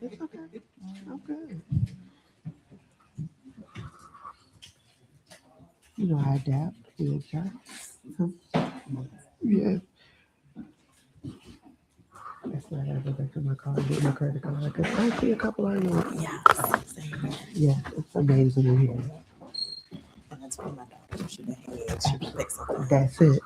It's okay. I'm good. You know, I adapt. We adjust. Yeah. That's why I gotta go back to my car and get my credit card. Because I see a couple of them. Yes, same here. Yeah, it's amazing in here. And that's when my doctor should have had. She would fix it. That's it.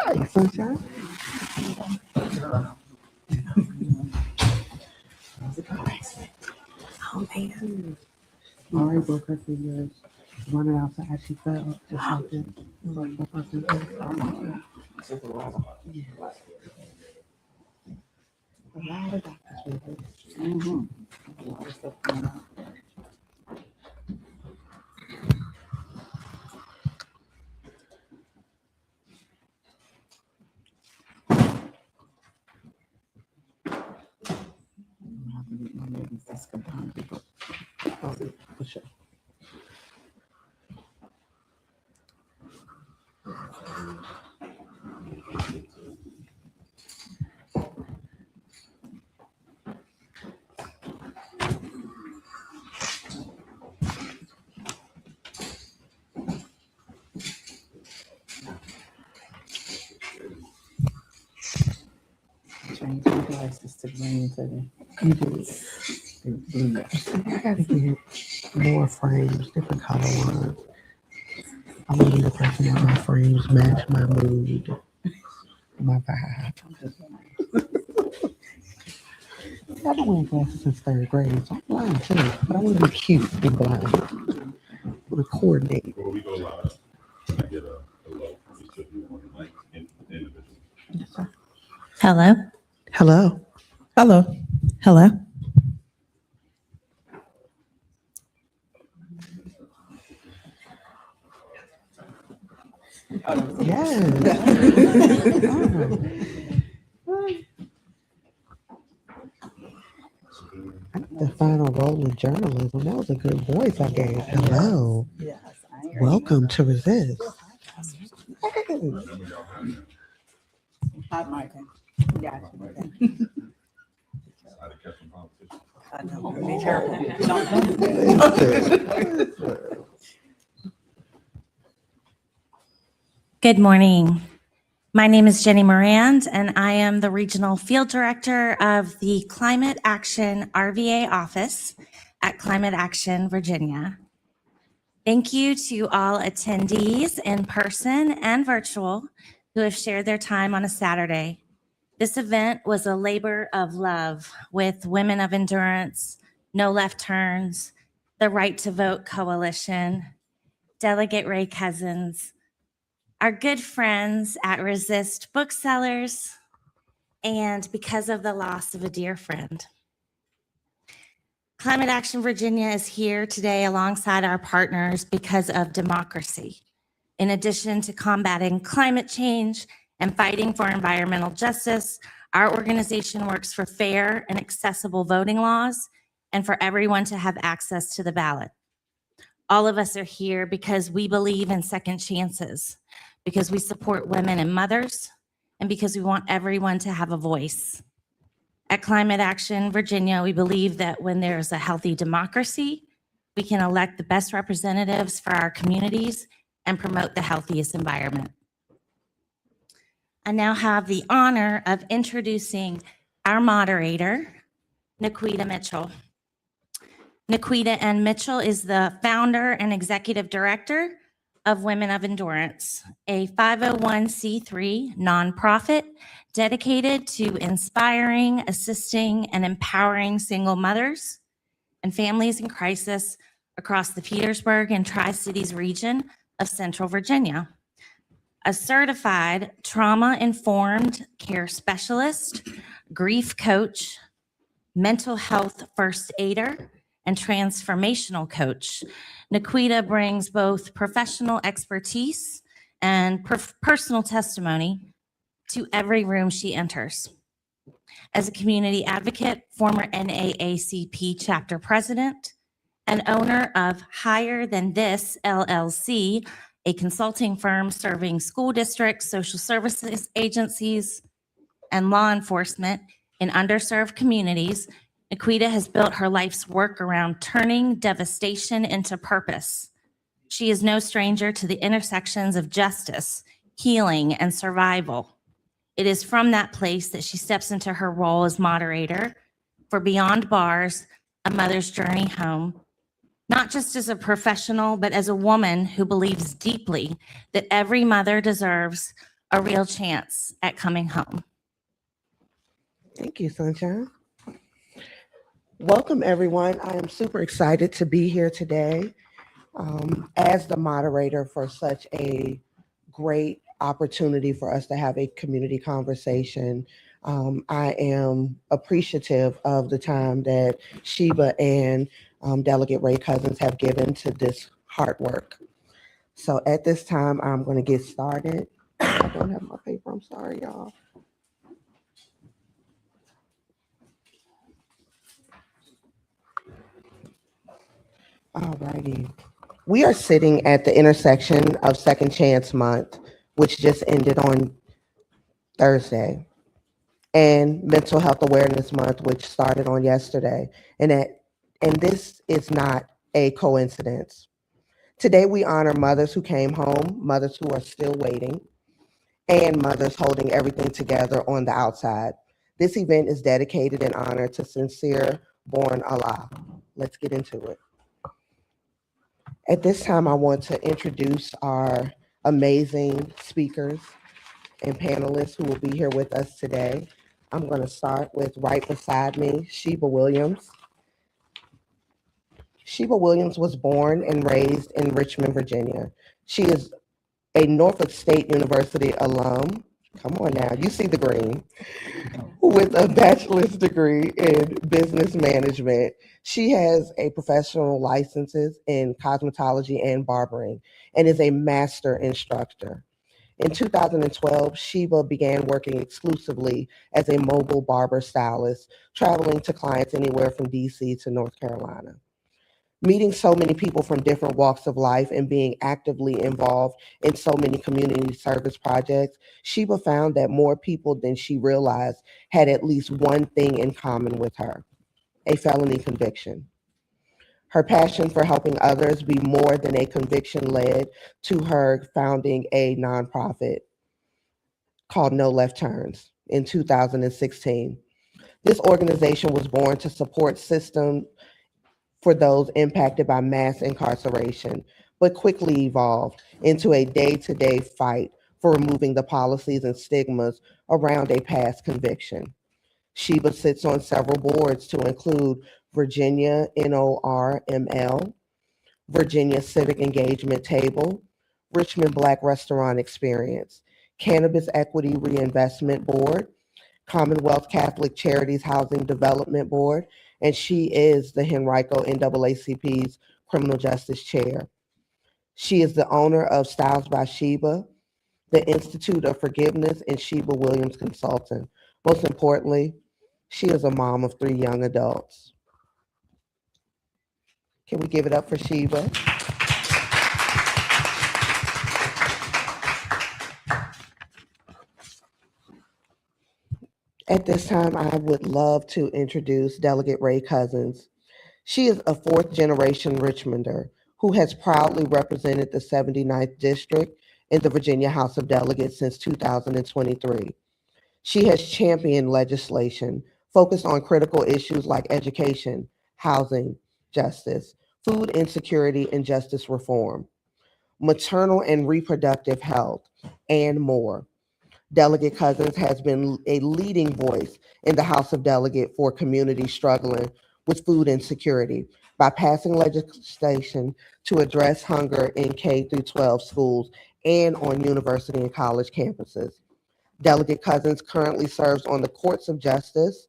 Hi, sunshine. Oh, man. Ari broke her fingers running outside. She fell. Just like this. Broke both her fingers. Yeah. A lot of doctors with it. A lot of stuff going on. I'm gonna have to get my leggings this combined people. For sure. Change my glasses to green today. You do. Blue. I gotta get more frames, different color ones. I want to be the person that my frames match my mood, my vibe. I've been wearing glasses since third grade, so I'm blind too. But I want to be cute and blind. I want to coordinate. Before we go live, can I get a hello? Just if you want, like, individual. Yes, sir. Hello. Hello. Hello. Hello. I need the final role in journalism. That was a good voice I gave. Hello. Yes, I am. Welcome to Resist. Hot Michael. Yeah. How to catch some competition. I know. Be careful. Don't do it. Good morning. My name is Jenny Morand, and I am the Regional Field Director of the Climate Action RVA office at Climate Action Virginia. Thank you to all attendees in person and virtual who have shared their time on a Saturday. This event was a labor of love with Women of Endurance, No Left Turns, the Right to Vote Coalition, Delegate Ray Cousins, our good friends at Resist Booksellers, and because of the loss of a dear friend. Climate Action Virginia is here today alongside our partners because of democracy. In addition to combating climate change and fighting for environmental justice, our organization works for fair and accessible voting laws and for everyone to have access to the ballot. All of us are here because we believe in second chances, because we support women and mothers, and because we want everyone to have a voice. At Climate Action Virginia, we believe that when there's a healthy democracy, we can elect the best representatives for our communities and promote the healthiest environment. I now have the honor of introducing our moderator, Naquita Mitchell. Naquita N. Mitchell is the founder and executive director of Women of Endurance, a 501c3 nonprofit dedicated to inspiring, assisting, and empowering single mothers and families in crisis across the Petersburg and Tri-Cities region of Central Virginia. A certified trauma-informed care specialist, grief coach, mental health first aider, and transformational coach, Naquita brings both professional expertise and personal testimony to every room she enters. As a community advocate, former NAACP chapter president, and owner of Higher Than This LLC, a consulting firm serving school districts, social services agencies, and law enforcement in underserved communities, Nikita has built her life's work around turning devastation into purpose. She is no stranger to the intersections of justice, healing, and survival. It is from that place that she steps into her role as moderator for Beyond Bars, A Mother's Journey Home, not just as a professional, but as a woman who believes deeply that every mother deserves a real chance at coming home. Thank you, Sunshine. Welcome, everyone. I am super excited to be here today as the moderator for such a great opportunity for us to have a community conversation. I am appreciative of the time that Sheba and Delegate Ray Cousins have given to this hard work. So at this time, I'm going to get started. I don't have my paper. I'm sorry, y'all. All righty. We are sitting at the intersection of Second Chance Month, which just ended on Thursday, and Mental Health Awareness Month, which started on yesterday. And this is not a coincidence. Today, we honor mothers who came home, mothers who are still waiting, and mothers holding everything together on the outside. This event is dedicated in honor to Sincere Born Allah. Let's get into it. At this time, I want to introduce our amazing speakers and panelists who will be here with us today. I'm going to start with right beside me, Sheba Williams. Sheba Williams was born and raised in Richmond, Virginia. She is a Norfolk State University alum. Come on now, you see the green. With a bachelor's degree in business management. She has a professional licenses in cosmetology and barbering and is a master instructor. In 2012, Sheba began working exclusively as a mobile barber stylist, traveling to clients anywhere from DC to North Carolina. Meeting so many people from different walks of life and being actively involved in so many community service projects, Sheba found that more people than she realized had at least one thing in common with her: a felony conviction. Her passion for helping others be more than a conviction led to her founding a nonprofit called No Left Turns in 2016. This organization was born to support systems for those impacted by mass incarceration, but quickly evolved into a day-to-day fight for removing the policies and stigmas around a past conviction. Sheba sits on several boards to include Virginia NORML, Virginia Civic Engagement Table, Richmond Black Restaurant Experience, Cannabis Equity Reinvestment Board, Commonwealth Catholic Charities Housing Development Board, and she is the Henrico NAACP's Criminal Justice Chair. She is the owner of Styles by Sheba, the Institute of Forgiveness, and Sheba Williams Consulting. Most importantly, she is a mom of 3 young adults. Can we give it up for Sheba? At this time, I would love to introduce Delegate Ray Cousins. She is a 4th-generation Richmonder who has proudly represented the 79th District in the Virginia House of Delegates since 2023. She has championed legislation focused on critical issues like education, housing, justice, food insecurity, and justice reform, maternal and reproductive health, and more. Delegate Cousins has been a leading voice in the House of Delegates for communities struggling with food insecurity by passing legislation to address hunger in K-12 schools and on university and college campuses. Delegate Cousins currently serves on the Courts of Justice,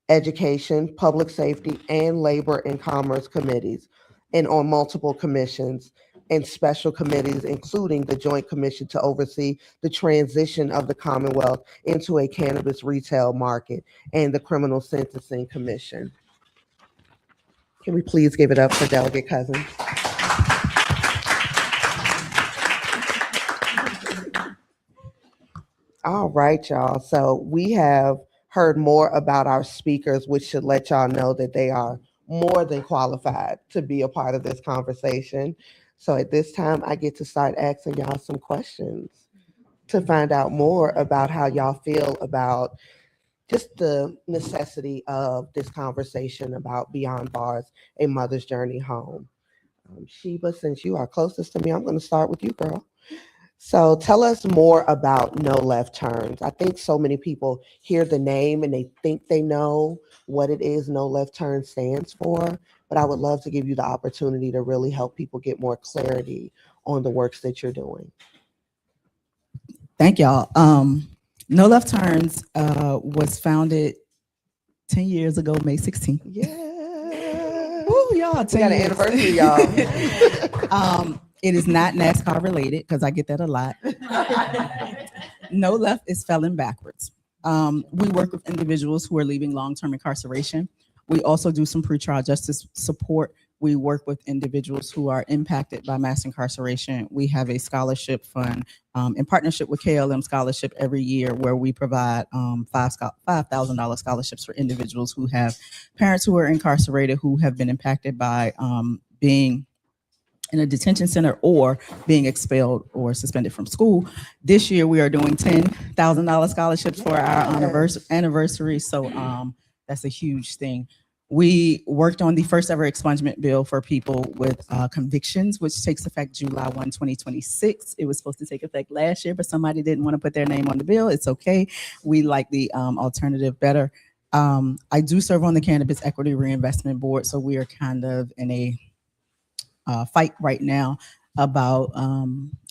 Education, Public Safety, and Labor and Commerce committees, and on multiple commissions and special committees, including the Joint Commission to oversee the transition of the Commonwealth into a cannabis retail market, and the Criminal Sentencing Commission. Can we please give it up for Delegate Cousins? All right, y'all. So we have heard more about our speakers, which should let y'all know that they are more than qualified to be a part of this conversation. So at this time, I get to start asking y'all some questions to find out more about how y'all feel about just the necessity of this conversation about Beyond Bars, a mother's journey home. Sheba, since you are closest to me, I'm going to start with you, girl. So tell us more about No Left Turns. I think so many people hear the name and they think they know what it is No Left Turn stands for, but I would love to give you the opportunity to really help people get more clarity on the works that you're doing. Thank y'all. No Left Turns was founded 10 years ago, May 16th. Yeah. Woo, y'all, 10 We got an years. anniversary, y'all. It is not NASCAR related because I get that a lot. No Left is spelling backwards. We work with individuals who are leaving long-term incarceration. We also do some pretrial justice support. We work with individuals who are impacted by mass incarceration. We have a scholarship fund in partnership with KLM Scholarship every year where we provide $5,000 scholarships for individuals who have parents who are incarcerated who have been impacted by being in a detention center or being expelled or suspended from school. This year we are doing $10,000 scholarships for our anniversary. So that's a huge thing. We worked on the first ever expungement bill for people with convictions, which takes effect July 1, 2026. It was supposed to take effect last year, but somebody didn't want to put their name on the bill. It's okay. We like the alternative better. I do serve on the Cannabis Equity Reinvestment Board, so we are kind of in a fight right now about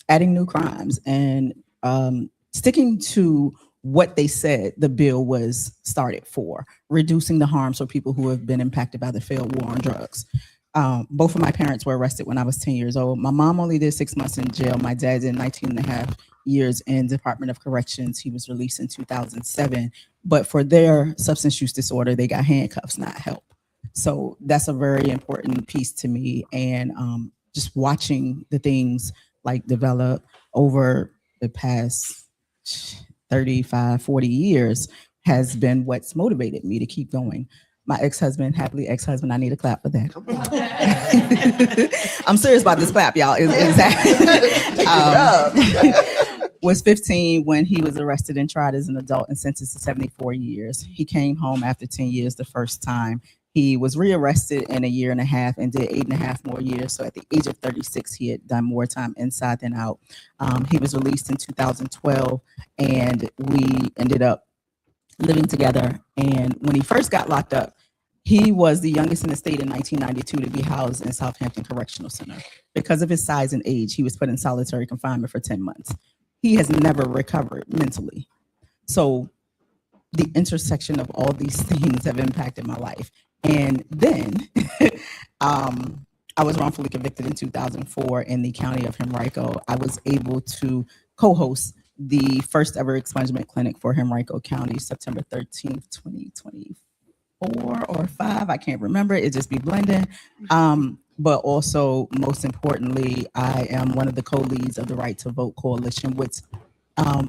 adding new crimes and sticking to what they said the bill was started for, reducing the harms for people who have been impacted by the failed war on drugs. Both of my parents were arrested when I was 10 years old. My mom only did 6 months in jail. My dad did 19 and a half years in Department of Corrections. He was released in 2007. But for their substance use disorder, they got handcuffs, not help. So that's a very important piece to me. And just watching the things like develop over the past 35, 40 years has been what's motivated me to keep going. My ex-husband, happily ex-husband, I need a clap for that. I'm serious about this clap, y'all. Was 15 when he was arrested and tried as an adult and sentenced to 74 years. He came home after 10 years the first time. He was rearrested in a year and a half and did 8.5 more years. So at the age of 36, he had done more time inside than out. He was released in 2012 and we ended up living together. And when he first got locked up, he was the youngest in the state in 1992 to be housed in Southampton Correctional Center. Because of his size and age, he was put in solitary confinement for 10 months. He has never recovered mentally. So the intersection of all these things have impacted my life. And then I was wrongfully convicted in 2004 in the county of Henrico. I was able to co-host the first ever expungement clinic for Henrico County, September 13th, 2024 or 5. I can't remember. It just be blending. But also, most importantly, I am one of the co-leads of the Right to Vote Coalition, which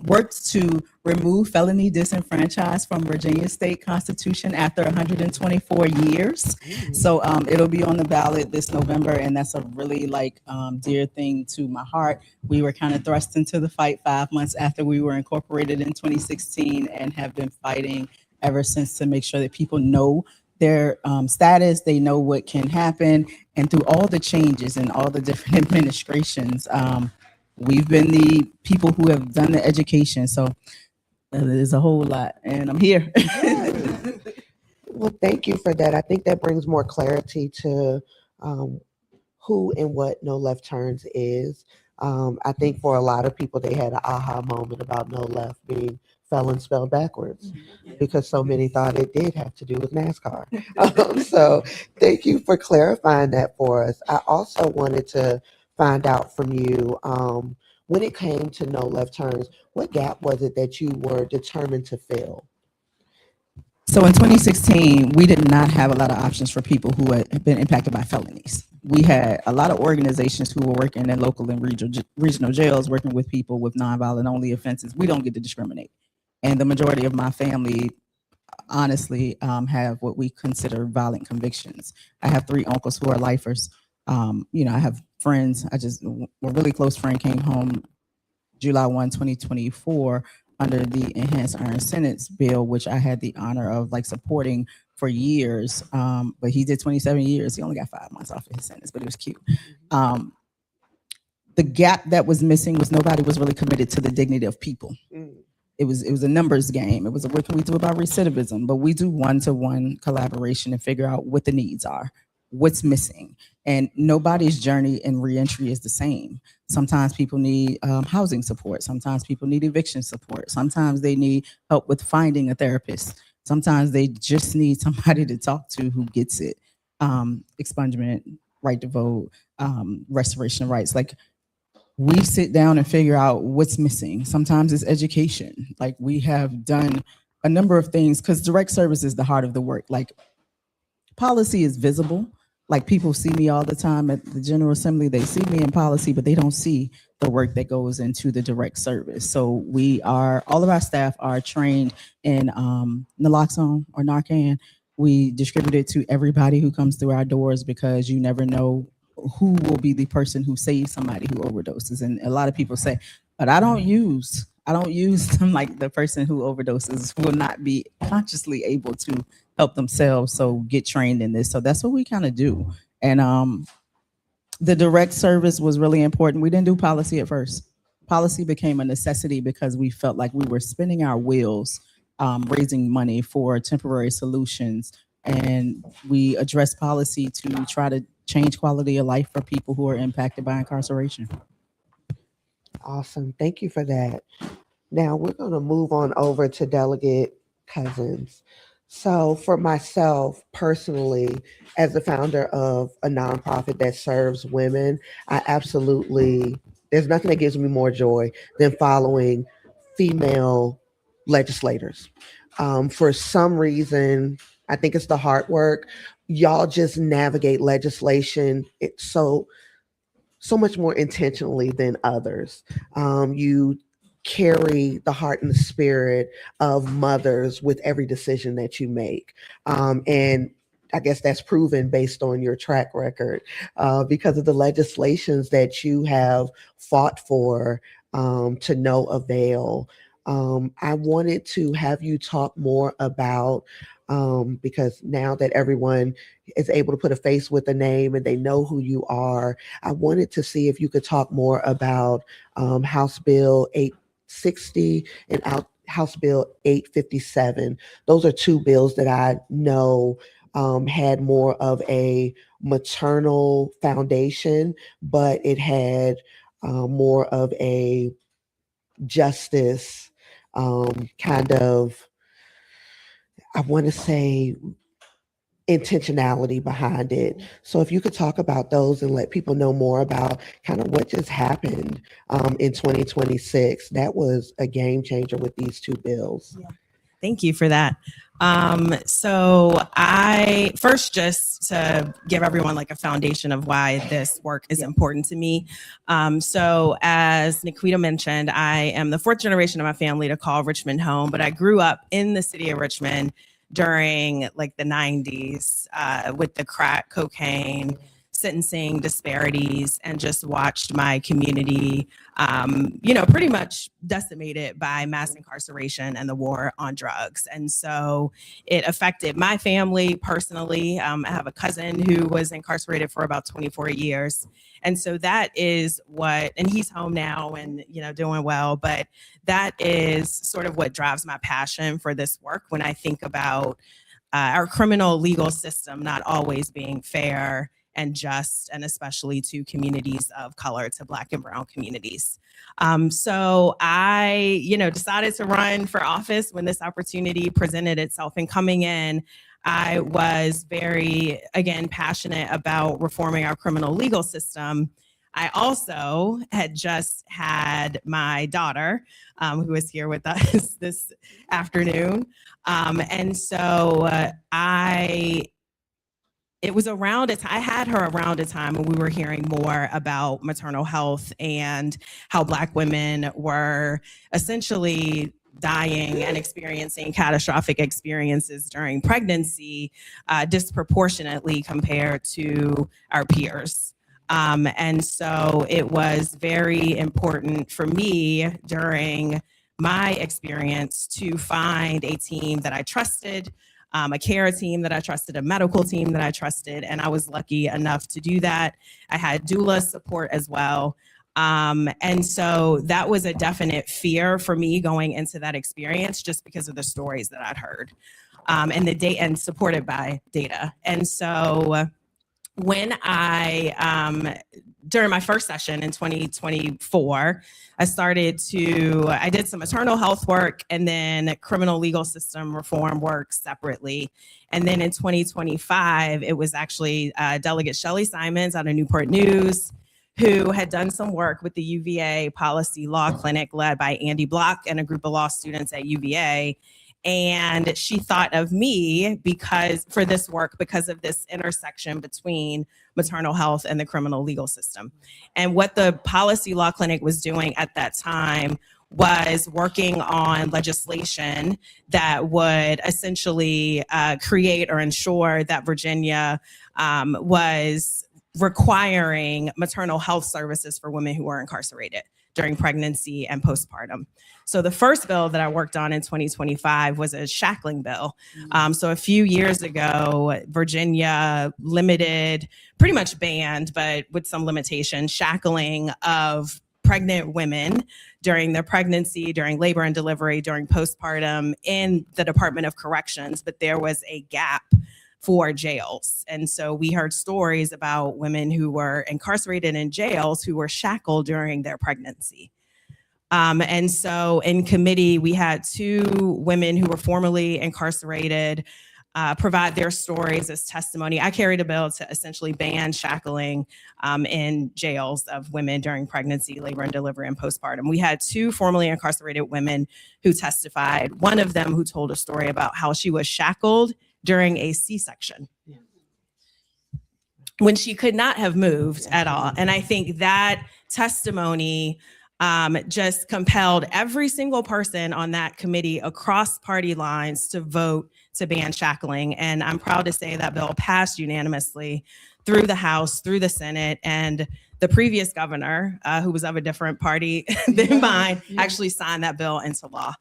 works to remove felony disenfranchise from Virginia state constitution after 124 years. So it'll be on the ballot this November, and that's a really dear thing to my heart. We were kind of thrust into the fight 5 months after we were incorporated in 2016 and have been fighting ever since to make sure that people know their status, they know what can happen. And through all the changes and all the different administrations, we've been the people who have done the education. So there's a whole lot, and I'm here. Well, thank you for that. I think that brings more clarity to who and what No Left Turns is. I think for a lot of people, they had an aha moment about No Left being felon spelled backwards because so many thought it did have to do with NASCAR. So thank you for clarifying that for us. I also wanted to find out from you, when it came to no left turns, what gap was it that you were determined to fill? So in 2016, we did not have a lot of options for people who had been impacted by felonies. We had a lot of organizations who were working in local and regional jails, working with people with nonviolent only offenses. We don't get to discriminate. And the majority of my family, honestly, have what we consider violent convictions. I have 3 uncles who are lifers. I have friends. A really close friend came home July 1, 2024, under the enhanced iron sentence bill, which I had the honor of supporting for years. But he did 27 years. He only got 5 months off of his sentence, but it was cute. The gap that was missing was nobody was really committed to the dignity of people. It was a numbers game. It was what can we do about recidivism? But we do one-to-one collaboration and figure out what the needs are, what's missing. And nobody's journey in reentry is the same. Sometimes people need housing support. Sometimes people need eviction support. Sometimes they need help with finding a therapist. Sometimes they just need somebody to talk to who gets it. Expungement, right to vote, restoration of rights. We sit down and figure out what's missing. Sometimes it's education. We have done a number of things because direct service is the heart of the work. Policy is visible. People see me all the time at the General Assembly. They see me in policy, but they don't see the work that goes into the direct service. So all of our staff are trained in naloxone or Narcan. We distribute it to everybody who comes through our doors because you never know who will be the person who saves somebody who overdoses. And a lot of people say, but I don't use them. The person who overdoses will not be consciously able to help themselves, so get trained in this. So that's what we kind of do. And the direct service was really important. We didn't do policy at first. Policy became a necessity because we felt like we were spinning our wheels, raising money for temporary solutions. And we addressed policy to try to change quality of life for people who are impacted by incarceration. Awesome. Thank you for that. Now we're going to move on over to Delegate Cousins. So for myself personally, as the founder of a nonprofit that serves women, there's nothing that gives me more joy than following female legislators. For some reason, I think it's the hard work. Y'all just navigate legislation so much more intentionally than others. You carry the heart and the spirit of mothers with every decision that you make. And I guess that's proven based on your track record because of the legislations that you have fought for to no avail. I wanted to have you talk more about, because now that everyone is able to put a face with a name and they know who you are, I wanted to see if you could talk more about House Bill 860 and House Bill 857. Those are 2 bills that I know had more of a maternal foundation, but it had more of a justice kind of, I want to say, intentionality behind it. So if you could talk about those and let people know more about kind of what just happened in 2026, that was a game changer with these 2 bills. Yeah. Thank you for that. So I first, just to give everyone a foundation of why this work is important to me. So as Nikita mentioned, I am the 4th generation of my family to call Richmond home, but I grew up in the city of Richmond during the 90s with the crack cocaine sentencing disparities, and just watched my community, pretty much decimated by mass incarceration and the war on drugs. And so it affected my family personally. I have a cousin who was incarcerated for about 24 years. And so that is and he's home now and, doing well, but that is sort of what drives my passion for this work when I think about our criminal legal system not always being fair and just, and especially to communities of color, to Black and brown communities. So I, decided to run for office when this opportunity presented itself. And coming in, I was very, again, passionate about reforming our criminal legal system. I also had just had my daughter, who is here with us this afternoon. And so it was around it. I had her around a time when we were hearing more about maternal health and how Black women were essentially dying and experiencing catastrophic experiences during pregnancy, disproportionately compared to our peers. And so it was very important for me during my experience to find a team that I trusted, a care team that I trusted, a medical team that I trusted, and I was lucky enough to do that. I had doula support as well. And so that was a definite fear for me going into that experience just because of the stories that I'd heard, and the data, and supported by data. And so when during my first session in 2024, I did some maternal health work and then criminal legal system reform work separately. And then in 2025, it was actually Delegate Shelley Simons out of Newport News, who had done some work with the UVA Policy Law Clinic led by Andy Block and a group of law students at UVA. And she thought of me for this work because of this intersection between maternal health and the criminal legal system. And what the Policy Law Clinic was doing at that time was working on legislation that would essentially create or ensure that Virginia was requiring maternal health services for women who are incarcerated during pregnancy and postpartum. So the first bill that I worked on in 2025 was a shackling bill. So a few years ago, Virginia limited, pretty much banned, but with some limitations, shackling of pregnant women during their pregnancy, during labor and delivery, during postpartum in the Department of Corrections, but there was a gap for jails. And so we heard stories about women who were incarcerated in jails who were shackled during their pregnancy. And so in committee, we had 2 women who were formerly incarcerated provide their stories as testimony. I carried a bill to essentially ban shackling in jails of women during pregnancy, labor and delivery, and postpartum. We had 2 formerly incarcerated women who testified. One of them who told a story about how she was shackled during a C-section when she could not have moved at all. And I think that testimony just compelled every single person on that committee across party lines to vote to ban shackling. And I'm proud to say that bill passed unanimously through the House, through the Senate, and the previous governor, who was of a different party than mine, actually signed that bill into law.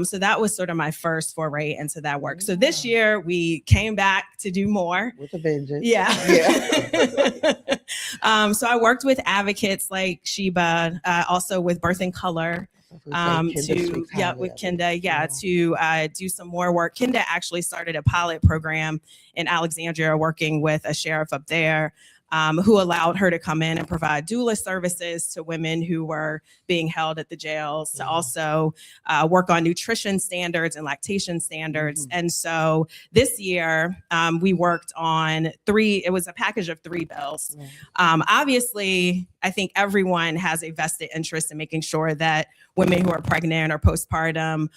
So that was sort of my first foray into that work. So this year we came back to do more. With a vengeance. Yeah. So I worked with advocates like Sheba, also with Birth and Color, with Kenda, to do some more work. Kenda actually started a pilot program in Alexandria working with a sheriff up there, who allowed her to come in and provide doula services to women who were being held at the jails, to also work on nutrition standards and lactation standards. And so this year, we worked on it was a package of 3 bills. Obviously, I think everyone has a vested interest in making sure that women who are pregnant or postpartum,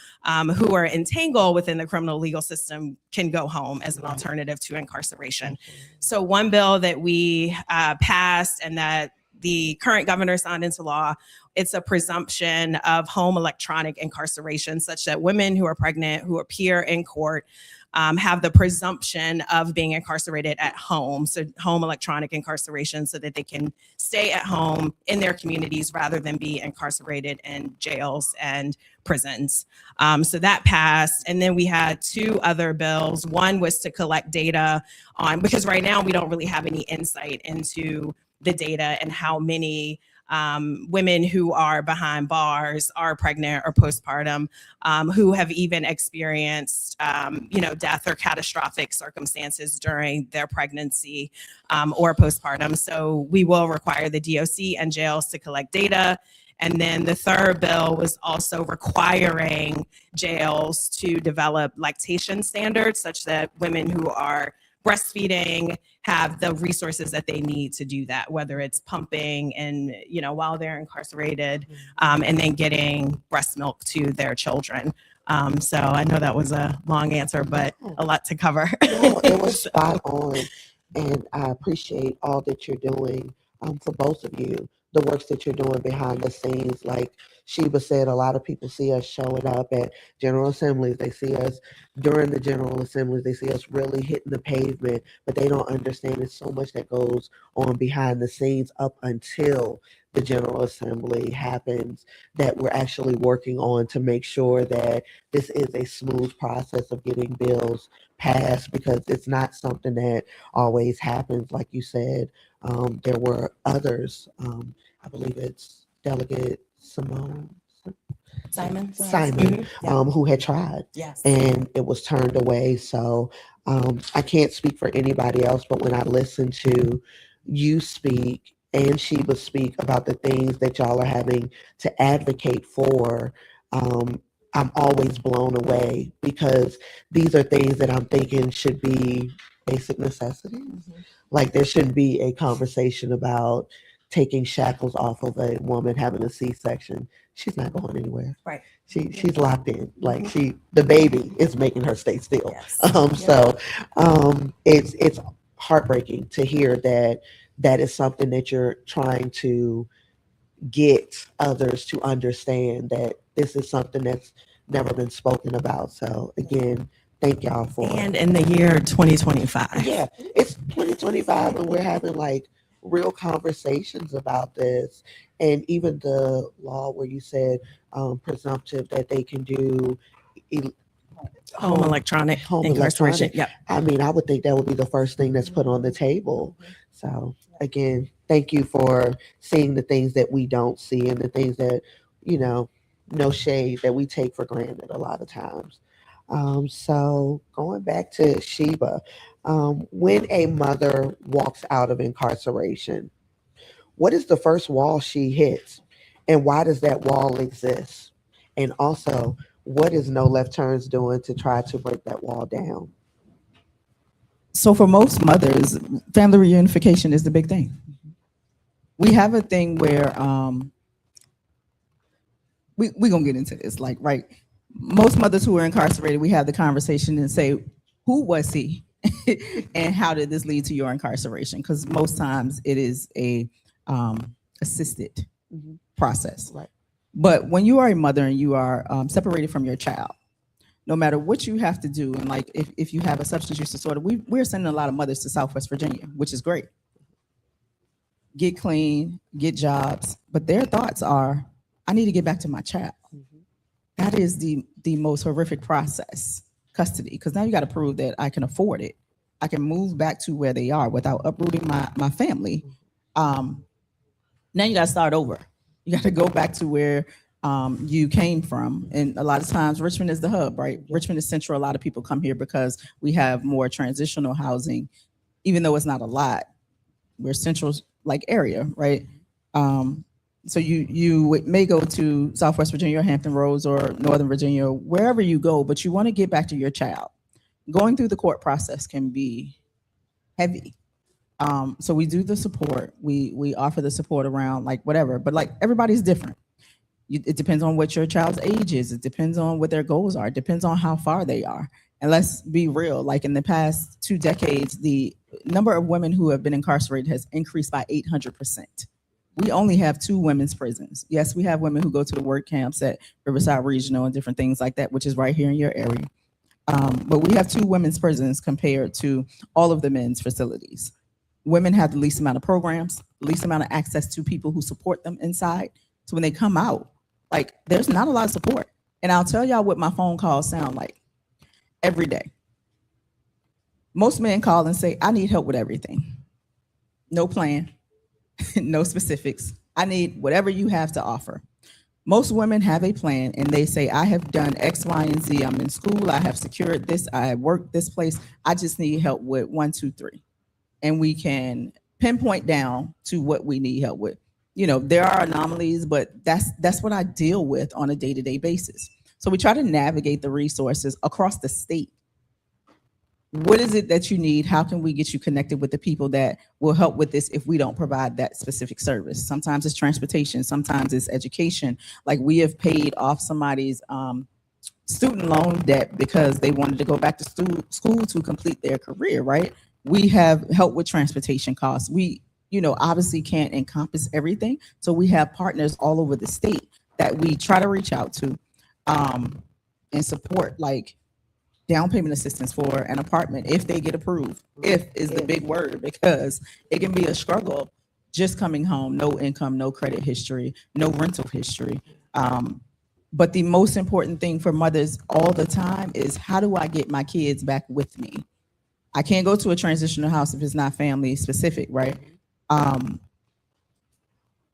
who are entangled within the criminal legal system, can go home as an alternative to incarceration. So one bill that we passed and that the current governor signed into law, it's a presumption of home electronic incarceration, such that women who are pregnant, who appear in court, have the presumption of being incarcerated at home, so home electronic incarceration, so that they can stay at home in their communities rather than be incarcerated in jails and prisons. So that passed. And then we had 2 other bills. One was to collect data because right now we don't really have any insight into the data and how many women who are behind bars are pregnant or postpartum, who have even experienced, death or catastrophic circumstances during their pregnancy or postpartum. So we will require the DOC and jails to collect data. And then the third bill was also requiring jails to develop lactation standards, such that women who are breastfeeding have the resources that they need to do that, whether it's pumping and, while they're incarcerated, and then getting breast milk to their children. So I know that was a long answer, but a lot to cover. No, it was spot on. And I appreciate all that you're doing for both of you, the works that you're doing behind the scenes. Like Sheba said, a lot of people see us showing up at General Assemblies. They see us during the General Assemblies. They see us really hitting the pavement, but they don't understand there's so much that goes on behind the scenes up until the General Assembly happens that we're actually working on to make sure that this is a smooth process of getting bills passed, because it's not something that always happens. Like you said, there were others. I believe it's Delegate Simone. Simon. Mhm. Who had tried. Yes. And it was turned away. So I can't speak for anybody else, but when I listen to you speak and Sheba speak about the things that y'all are having to advocate for, I'm always blown away, because these are things that I'm thinking should be basic necessities. Mm-hmm. Like there shouldn't be a conversation about taking shackles off of a woman having a C-section. She's not going anywhere. Right. She's locked in. Like the baby is making her stay still. Yes. So it's heartbreaking to hear that is something that you're trying to get others to understand, that this is something that's never been spoken about. So again, thank y'all for. And in the year 2025. Yeah, it's 2025 and we're having like real conversations about this. And even the law where you said presumptive that they can do Home electronic home incarceration. electronic. Yep. I mean, I would think that would be the first thing that's put on the table. So again, thank you for seeing the things that we don't see and the things that, no shade, that we take for granted a lot of times. So going back to Sheba, when a mother walks out of incarceration, what is the first wall she hits? And why does that wall exist? And also, what is No Left Turns doing to try to break that wall down? So for most mothers, family reunification is the big thing. We have a thing where we gonna get into this, like, right? Most mothers who are incarcerated, we have the conversation and say, who was he? And how did this lead to your incarceration? Because most times it is a assisted process. Right. But when you are a mother and you are separated from your child, no matter what you have to do, and like if you have a substance use disorder, we're sending a lot of mothers to Southwest Virginia, which is great. Get clean, get jobs, but their thoughts are, I need to get back to my child. That is the most horrific process, custody, because now you got to prove that I can afford it. I can move back to where they are without uprooting my family. Now you got to start over. You got to go back to where you came from. And a lot of times Richmond is the hub, right? Richmond is central. A lot of people come here because we have more transitional housing, even though it's not a lot. We're central like area, right? So you may go to Southwest Virginia or Hampton Roads or Northern Virginia, or wherever you go, but you want to get back to your child. Going through the court process can be heavy. So we do the support. We offer the support around like whatever, but like everybody's different. It depends on what your child's age is. It depends on what their goals are. It depends on how far they are. And let's be real, like in the past 2 decades, the number of women who have been incarcerated has increased by 800%. We only have 2 women's prisons. Yes, we have women who go to the work camps at Riverside Regional and different things like that, which is right here in your area. But we have 2 women's prisons compared to all of the men's facilities. Women have the least amount of programs, the least amount of access to people who support them inside. So when they come out, like there's not a lot of support. And I'll tell y'all what my phone calls sound like every day. Most men call and say, I need help with everything. No plan, no specifics. I need whatever you have to offer. Most women have a plan and they say, I have done X, Y, and Z. I'm in school. I have secured this. I have worked this place. I just need help with 1, 2, 3. And we can pinpoint down to what we need help with. You know, there are anomalies, but that's what I deal with on a day-to-day basis. So we try to navigate the resources across the state. what is it that you need? How can we get you connected with the people that will help with this if we don't provide that specific service? Sometimes it's transportation, sometimes it's education. Like we have paid off somebody's student loan debt because they wanted to go back to school to complete their career, right? We have helped with transportation costs. We, obviously can't encompass everything. So we have partners all over the state that we try to reach out to and support, like down payment assistance for an apartment if they get approved. If is the big word, because it can be a struggle just coming home, no income, no credit history, no rental history. But the most important thing for mothers all the time is, how do I get my kids back with me? I can't go to a transitional house if it's not family specific, right?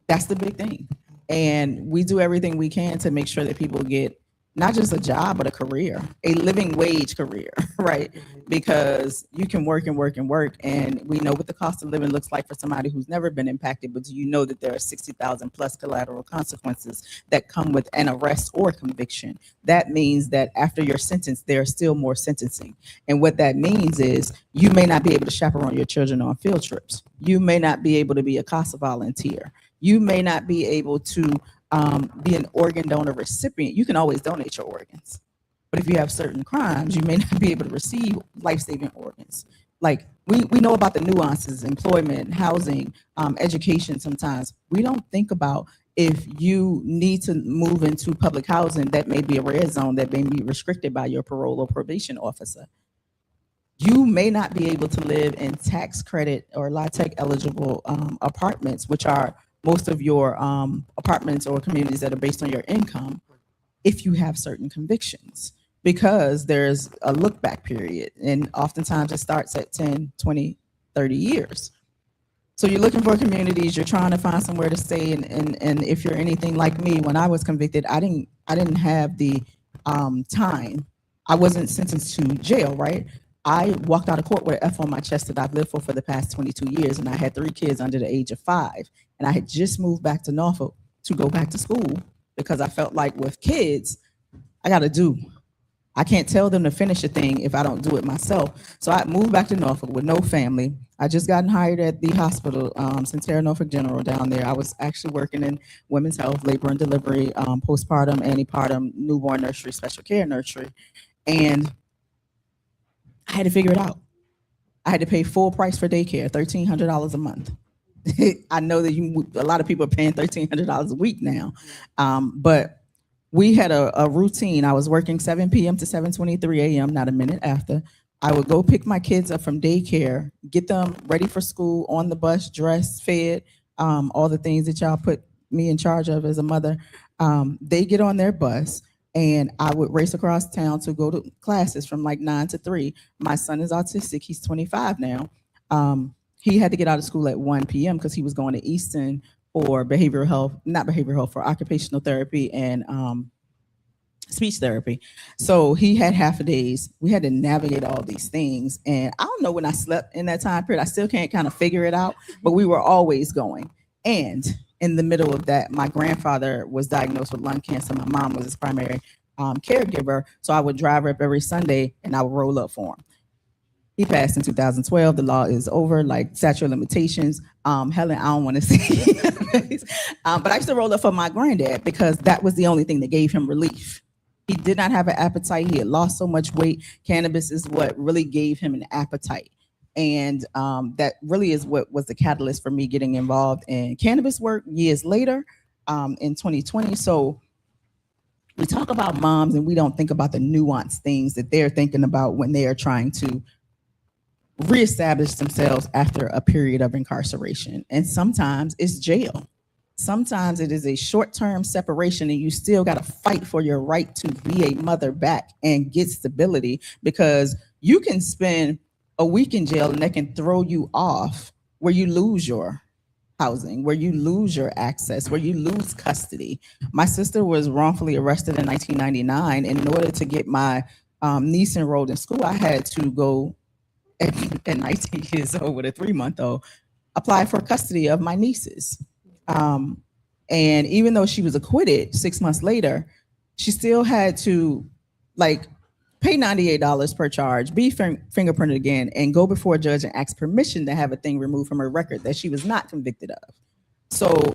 That's the big thing. And we do everything we can to make sure that people get not just a job, but a career, a living wage career, right? Because you can work and work and work. And we know what the cost of living looks like for somebody who's never been impacted, but do you know that there are 60,000 plus collateral consequences that come with an arrest or conviction? That means that after your sentence, there's still more sentencing. And what that means is you may not be able to chaperone your children on field trips. You may not be able to be a CASA volunteer. You may not be able to be an organ donor recipient. You can always donate your organs. But if you have certain crimes, you may not be able to receive life-saving organs. Like we know about the nuances, employment, housing, education sometimes. We don't think about if you need to move into public housing, that may be a red zone that may be restricted by your parole or probation officer. You may not be able to live in tax credit or LIHTC eligible apartments, which are most of your apartments or communities that are based on your income, if you have certain convictions, because there's a look back period. And oftentimes it starts at 10, 20, 30 years. So you're looking for communities, you're trying to find somewhere to stay. And if you're anything like me, when I was convicted, I didn't have the time. I wasn't sentenced to jail, right? I walked out of court with an F on my chest that I've lived for the past 22 years. And I had 3 kids under the age of 5. And I had just moved back to Norfolk to go back to school because I felt like with kids, I can't tell them to finish a thing if I don't do it myself. So I moved back to Norfolk with no family. I just gotten hired at the hospital, Centera Norfolk General down there. I was actually working in women's health, labor and delivery, postpartum, antepartum, newborn nursery, special care nursery. And I had to figure it out. I had to pay full price for daycare, $1,300 a month. I know that a lot of people are paying $1,300 a week now, but we had a routine. I was working 7 p.m. to 7:23 a.m., not a minute after. I would go pick my kids up from daycare, get them ready for school, on the bus, dressed, fed, all the things that y'all put me in charge of as a mother. They get on their bus, and I would race across town to go to classes from like 9 to 3. My son is autistic. He's 25 now. He had to get out of school at 1 p.m. because he was going to Easton for for occupational therapy and speech therapy. So he had half a days. We had to navigate all these things. And I don't know when I slept in that time period. I still can't kind of figure it out, but we were always going. And in the middle of that, my grandfather was diagnosed with lung cancer. My mom was his primary caregiver. So I would drive her up every Sunday and I would roll up for him. He passed in 2012. The law is over, like statute of limitations. Helen, I don't want to see. But I used to roll up for my granddad because that was the only thing that gave him relief. He did not have an appetite. He had lost so much weight. Cannabis is what really gave him an appetite. And that really is what was the catalyst for me getting involved in cannabis work years later in 2020. So we talk about moms and we don't think about the nuanced things that they're thinking about when they are trying to reestablish themselves after a period of incarceration. And sometimes it's jail. Sometimes it is a short-term separation and you still got to fight for your right to be a mother back and get stability, because you can spend a week in jail and that can throw you off where you lose your housing, where you lose your access, where you lose custody. My sister was wrongfully arrested in 1999. And in order to get my niece enrolled in school, I had to go at 19 years old with a 3-month-old, apply for custody of my nieces. And even though she was acquitted 6 months later, she still had to pay $98 per charge, be fingerprinted again, and go before a judge and ask permission to have a thing removed from her record that she was not convicted of. So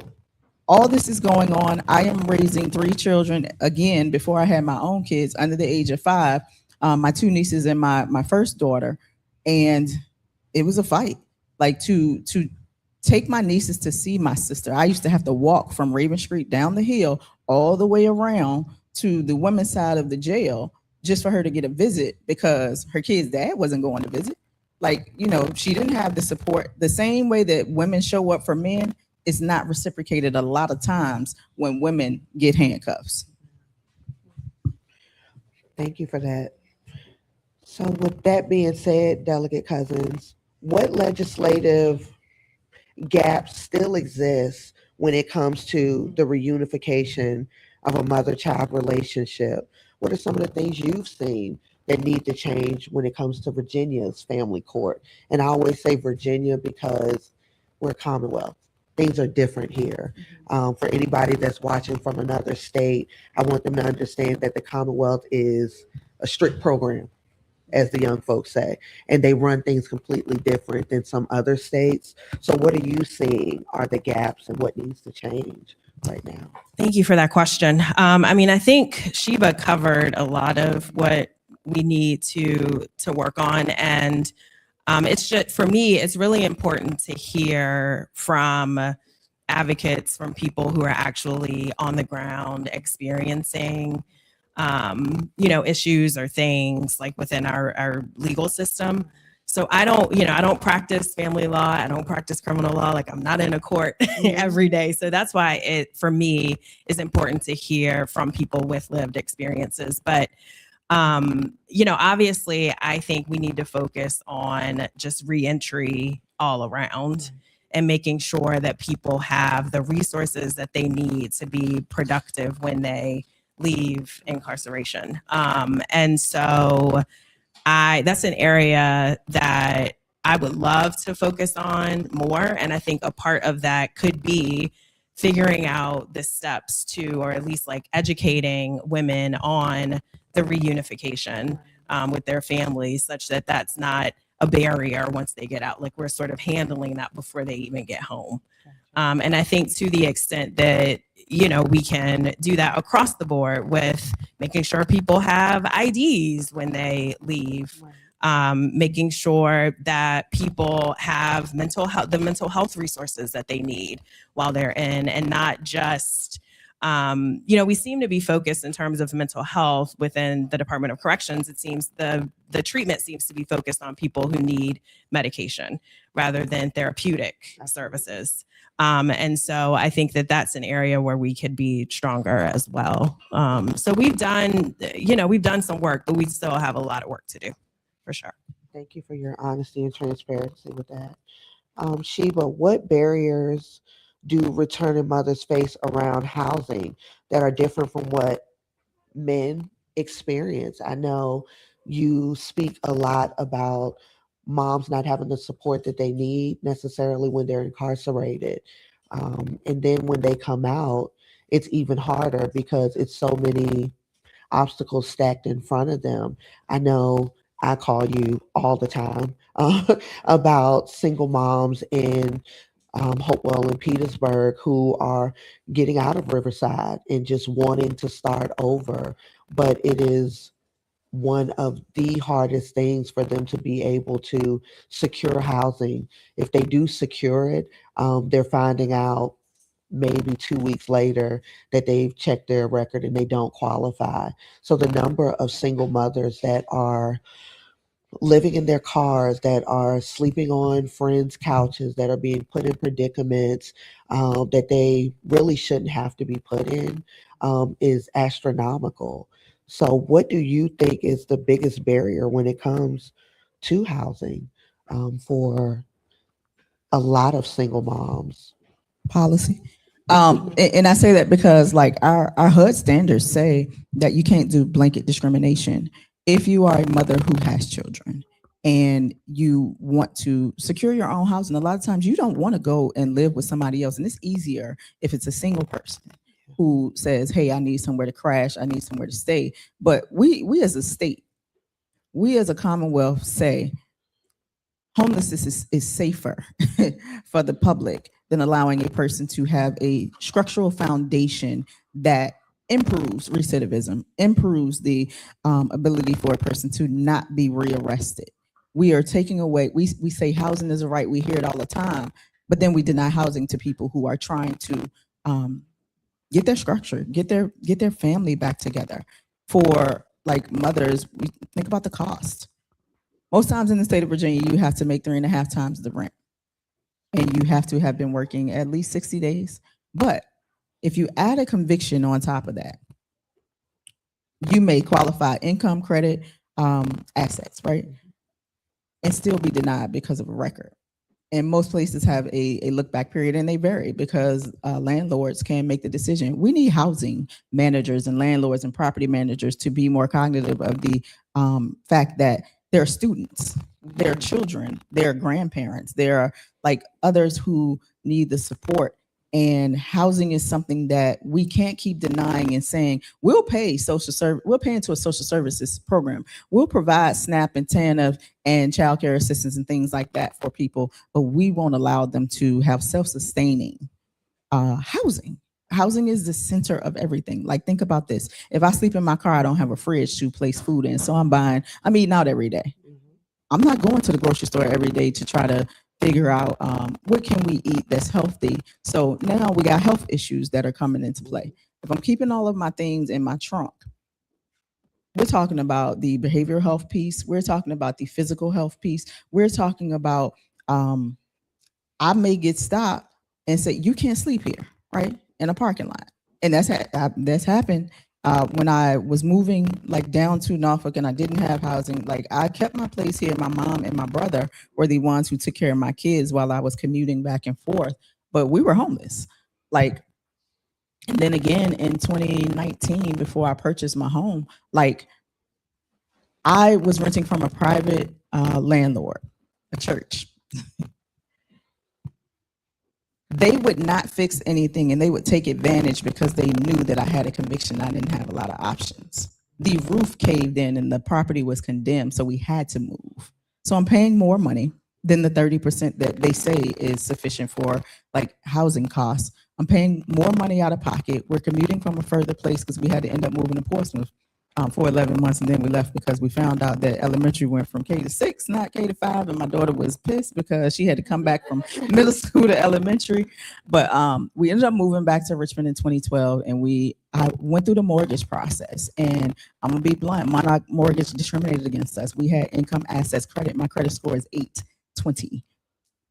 all this is going on. I am raising 3 children again before I had my own kids under the age of 5, my 2 nieces and my first daughter. And it was a fight, like to take my nieces to see my sister. I used to have to walk from Raven Street down the hill all the way around to the women's side of the jail just for her to get a visit because her kid's dad wasn't going to visit. Like, you know, she didn't have the support. The same way that women show up for men is not reciprocated a lot of times when women get handcuffs. Thank you for that. So with that being said, Delegate Cousins, what legislative gaps still exist when it comes to the reunification of a mother-child relationship? What are some of the things you've seen that need to change when it comes to Virginia's family court? And I always say Virginia because we're a Commonwealth. Things are different here. For anybody that's watching from another state, I want them to understand that the Commonwealth is a strict program, as the young folks say, and they run things completely different than some other states. So what are you seeing are the gaps and what needs to change right now? Thank you for that question. I mean, I think Sheba covered a lot of what we need to work on. And it's just, for me, it's really important to hear from advocates, from people who are actually on the ground experiencing issues or things like within our legal system. So I don't practice family law. I don't practice criminal law. Like, I'm not in a court every day. So that's why it, for me, is important to hear from people with lived experiences. But, obviously, I think we need to focus on just reentry all around and making sure that people have the resources that they need to be productive when they leave incarceration. And so that's an area that I would love to focus on more. And I think a part of that could be figuring out the steps to, or at least like educating women on the reunification with their families, such that that's not a barrier once they get out. Like, we're sort of handling that before they even get home. And I think to the extent that, we can do that across the board with making sure people have IDs when they leave, making sure that people have the mental health resources that they need while they're in, and not just, we seem to be focused in terms of mental health within the Department of Corrections. It seems the treatment seems to be focused on people who need medication rather than therapeutic services. And so I think that that's an area where we could be stronger as well. So we've done some work, but we still have a lot of work to do, for sure. Thank you for your honesty and transparency with that. Sheba, what barriers do returning mothers face around housing that are different from what men experience? I know you speak a lot about moms not having the support that they need necessarily when they're incarcerated. And then when they come out, it's even harder because it's so many obstacles stacked in front of them. I know I call you all the time about single moms in Hopewell and Petersburg who are getting out of Riverside and just wanting to start over. But it is one of the hardest things for them to be able to secure housing. If they do secure it, they're finding out maybe 2 weeks later that they've checked their record and they don't qualify. So the number of single mothers that are living in their cars, that are sleeping on friends' couches, that are being put in predicaments that they really shouldn't have to be put in is astronomical. So what do you think is the biggest barrier when it comes to housing for a lot of single moms? Policy. And I say that because like our HUD standards say that you can't do blanket discrimination. If you are a mother who has children and you want to secure your own house, and a lot of times you don't want to go and live with somebody else. And it's easier if it's a single person who says, hey, I need somewhere to crash, I need somewhere to stay. But we as a state we as a Commonwealth say homelessness is safer for the public than allowing a person to have a structural foundation that improves recidivism, improves the ability for a person to not be rearrested. We are taking away, we say housing is a right, we hear it all the time, but then we deny housing to people who are trying to get their structure, get their family back together. For like mothers, we think about the cost. Most times in the state of Virginia, you have to make 3.5 times the rent. And you have to have been working at least 60 days. But if you add a conviction on top of that, you may qualify income credit assets, right? And still be denied because of a record. And most places have a look back period, and they vary because landlords can make the decision. We need housing managers and landlords and property managers to be more cognitive of the fact that there are students, there are children, there are grandparents, there are like others who need the support. And housing is something that we can't keep denying and saying, we'll pay we'll pay into a social services program. We'll provide SNAP and TANF and child care assistance and things like that for people, but we won't allow them to have self-sustaining housing. Housing is the center of everything. Like, think about this. If I sleep in my car, I don't have a fridge to place food in. So I'm eating out every day. I'm not going to the grocery store every day to try to figure out what can we eat that's healthy. So now we got health issues that are coming into play. If I'm keeping all of my things in my trunk, we're talking about the behavioral health piece. We're talking about the physical health piece. We're talking about I may get stopped and say, you can't sleep here, right? In a parking lot. And that's happened when I was moving like down to Norfolk and I didn't have housing. Like, I kept my place here. My mom and my brother were the ones who took care of my kids while I was commuting back and forth, but we were homeless. Like, and then again in 2019, before I purchased my home, like I was renting from a private landlord, a church. They would not fix anything and they would take advantage because they knew that I had a conviction. I didn't have a lot of options. The roof caved in and the property was condemned, so we had to move. So I'm paying more money than the 30% that they say is sufficient for like housing costs. I'm paying more money out of pocket. We're commuting from a further place because we had to end up moving to Portsmouth for 11 months, and then we left because we found out that elementary went from K to 6, not K to 5, and my daughter was pissed because she had to come back from middle school to elementary. But we ended up moving back to Richmond in 2012, and I went through the mortgage process. And I'm gonna be blunt, my mortgage discriminated against us. We had income, assets, credit. My credit score is 820.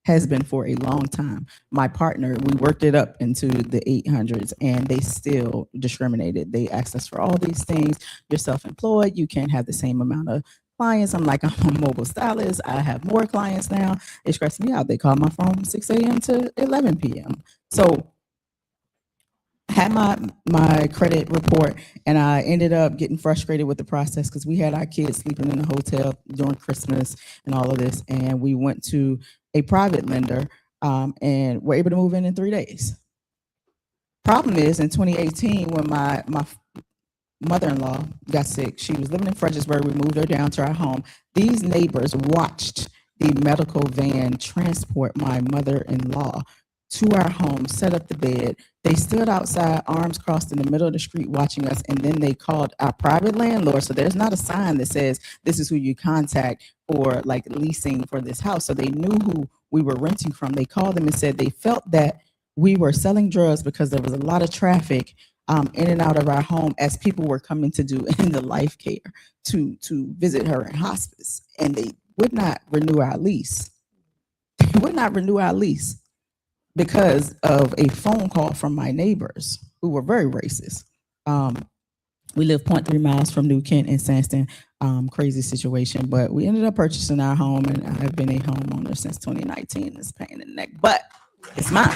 Has been for a long time. My partner, we worked it up into the 800s, and they still discriminated. They asked us for all these things. You're self-employed. You can't have the same amount of clients. I'm like, I'm a mobile stylist. I have more clients now. It stressed me out. They called my phone 6 a.m. to 11 p.m. So I had my credit report, and I ended up getting frustrated with the process because we had our kids sleeping in the hotel during Christmas and all of this, and we went to a private lender and were able to move in 3 days. Problem is, in 2018, when my mother-in-law got sick, she was living in Fredericksburg. We moved her down to our home. These neighbors watched the medical van transport my mother-in-law to our home, set up the bed. They stood outside, arms crossed in the middle of the street watching us, and then they called our private landlord. So there's not a sign that says this is who you contact for like leasing for this house. So they knew who we were renting from. They called them and said they felt that we were selling drugs because there was a lot of traffic in and out of our home as people were coming to do end of life care to visit her in hospice, and they would not renew our lease. They would not renew our lease because of a phone call from my neighbors who were very racist. We live 0.3 miles from New Kent and Sanston. Crazy situation, but we ended up purchasing our home, and I've been a homeowner since 2019. It's a pain in the neck, but it's mine.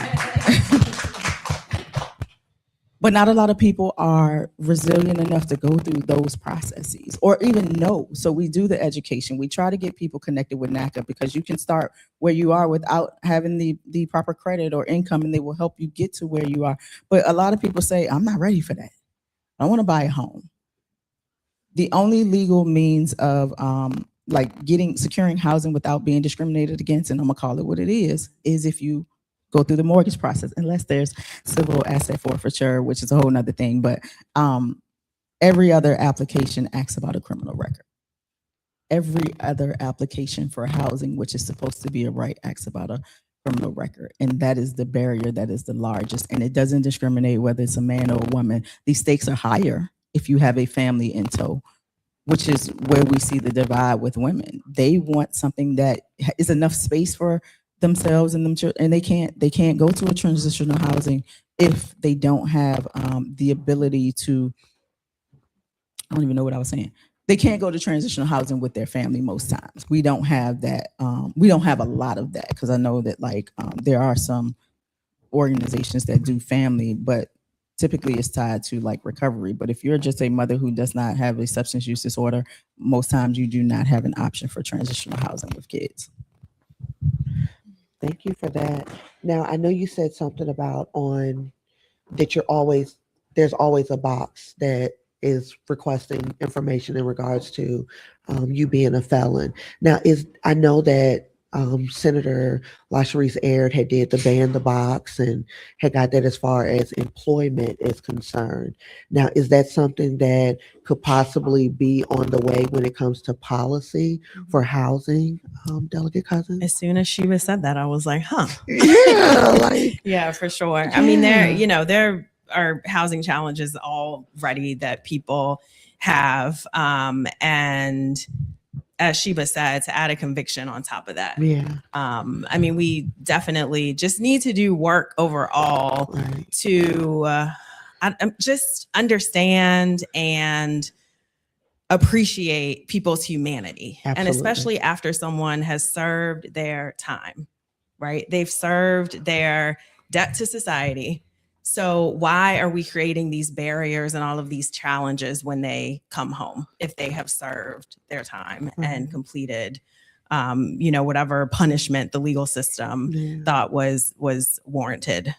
But not a lot of people are resilient enough to go through those processes or even know. So we do the education. We try to get people connected with NACA because you can start where you are without having the proper credit or income, and they will help you get to where you are. But a lot of people say, I'm not ready for that. I want to buy a home. The only legal means of like securing housing without being discriminated against, and I'm gonna call it what it is if you go through the mortgage process, unless there's civil asset forfeiture, which is a whole nother thing. But every other application asks about a criminal record. Every other application for housing, which is supposed to be a right, asks about a criminal record. And that is the barrier that is the largest. And it doesn't discriminate whether it's a man or a woman. These stakes are higher if you have a family in tow, which is where we see the divide with women. They want something that is enough space for themselves and them children, and they can't go to a transitional housing if they don't have the ability to, I don't even know what I was saying. They can't go to transitional housing with their family most times. We don't have that. We don't have a lot of that, because I know that there are some organizations that do family, but typically it's tied to like recovery. But if you're just a mother who does not have a substance use disorder, most times you do not have an option for transitional housing with kids. Thank you for that. Now, I know you said something about that there's always a box that is requesting information in regards to you being a felon. Now, I know that Senator LaSharice Aird had did the ban the box and had got that as far as employment is concerned. Now, is that something that could possibly be on the way when it comes to policy for housing, Delegate Cousins? As soon as she said that, I was like, huh. Yeah, yeah, for sure. I mean, there are housing challenges already that people have. And as Sheba said, to add a conviction on top of that. Yeah. I mean, we definitely just need to do work overall to just understand and appreciate people's humanity. Absolutely. And especially after someone has served their time, right? They've served their debt to society. So why are we creating these barriers and all of these challenges when they come home, if they have served their time and completed, whatever punishment the legal system thought was warranted?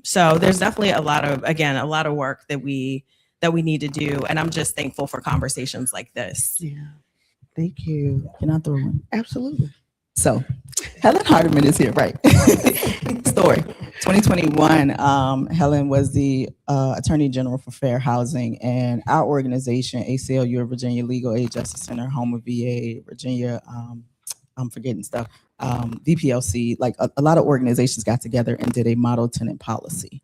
So there's definitely a lot of work that we need to do. And I'm just thankful for conversations like this. Yeah. Thank you. Can I throw one? Absolutely. So Helen Hardiman is here, right? Story. 2021, Helen was the Attorney General for Fair Housing, and our organization, ACLU of Virginia Legal Aid Justice Center, Home of VA, Virginia, I'm forgetting stuff, VPLC, like a lot of organizations got together and did a model tenant policy.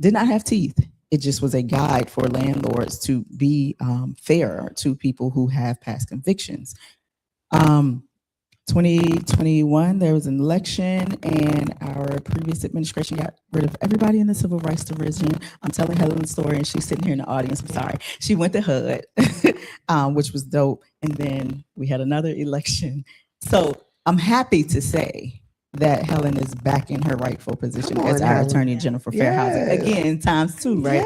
Did not have teeth. It just was a guide for landlords to be fair to people who have past convictions. 2021, there was an election, and our previous administration got rid of everybody in the civil rights division. I'm telling Helen's story, and she's sitting here in the audience. I'm sorry. She went to HUD, which was dope. And then we had another election. So I'm happy to say that Helen is back in her rightful position as our Attorney General for Fair Housing. Again, ×2, right?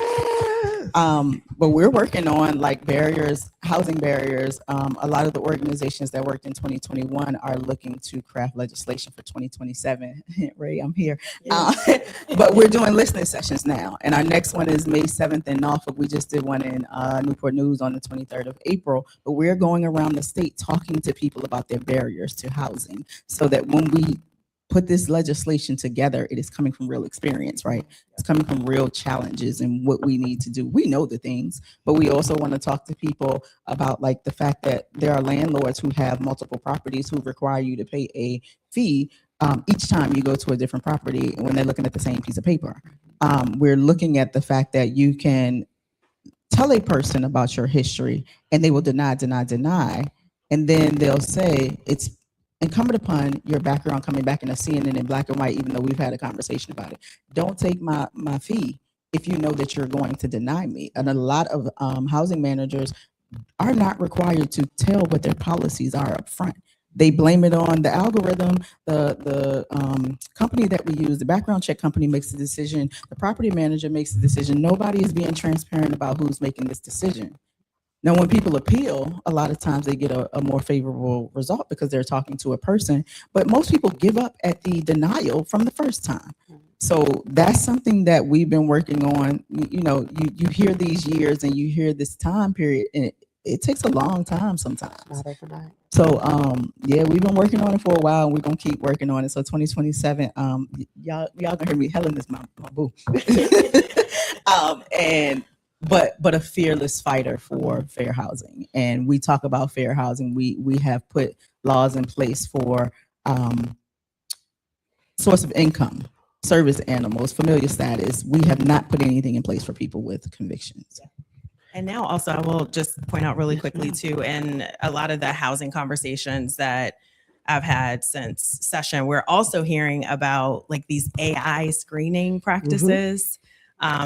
But we're working on like barriers, housing barriers. A lot of the organizations that worked in 2021 are looking to craft legislation for 2027. Ray, I'm here. But we're doing listening sessions now. And our next one is May 7th in Norfolk. We just did one in Newport News on the 23rd of April. But we're going around the state talking to people about their barriers to housing, so that when we put this legislation together, it is coming from real experience, right? It's coming from real challenges and what we need to do. We know the things, but we also want to talk to people about like the fact that there are landlords who have multiple properties who require you to pay a fee each time you go to a different property when they're looking at the same piece of paper. We're looking at the fact that you can tell a person about your history and they will deny, and then they'll say it's incumbent upon your background coming back and seeing it in black and white, even though we've had a conversation about it. Don't take my fee if you know that you're going to deny me. And a lot of housing managers are not required to tell what their policies are up front. They blame it on the algorithm, the company that we use, the background check company makes the decision, the property manager makes the decision. Nobody is being transparent about who's making this decision. Now, when people appeal, a lot of times they get a more favorable result because they're talking to a person, but most people give up at the denial from the first time. So that's something that we've been working on. You know, you hear these years and you hear this time period, and it takes a long time sometimes. Not overnight. So yeah, we've been working on it for a while, and we're gonna keep working on it. So 2027, y'all gonna hear me. Helen is my boo. And but a fearless fighter for fair housing. And we talk about fair housing. We have put laws in place for source of income, service animals, familiar status. We have not put anything in place for people with convictions. And now also, I will just point out really quickly too, in a lot of the housing conversations that I've had since session, we're also hearing about like these AI screening practices,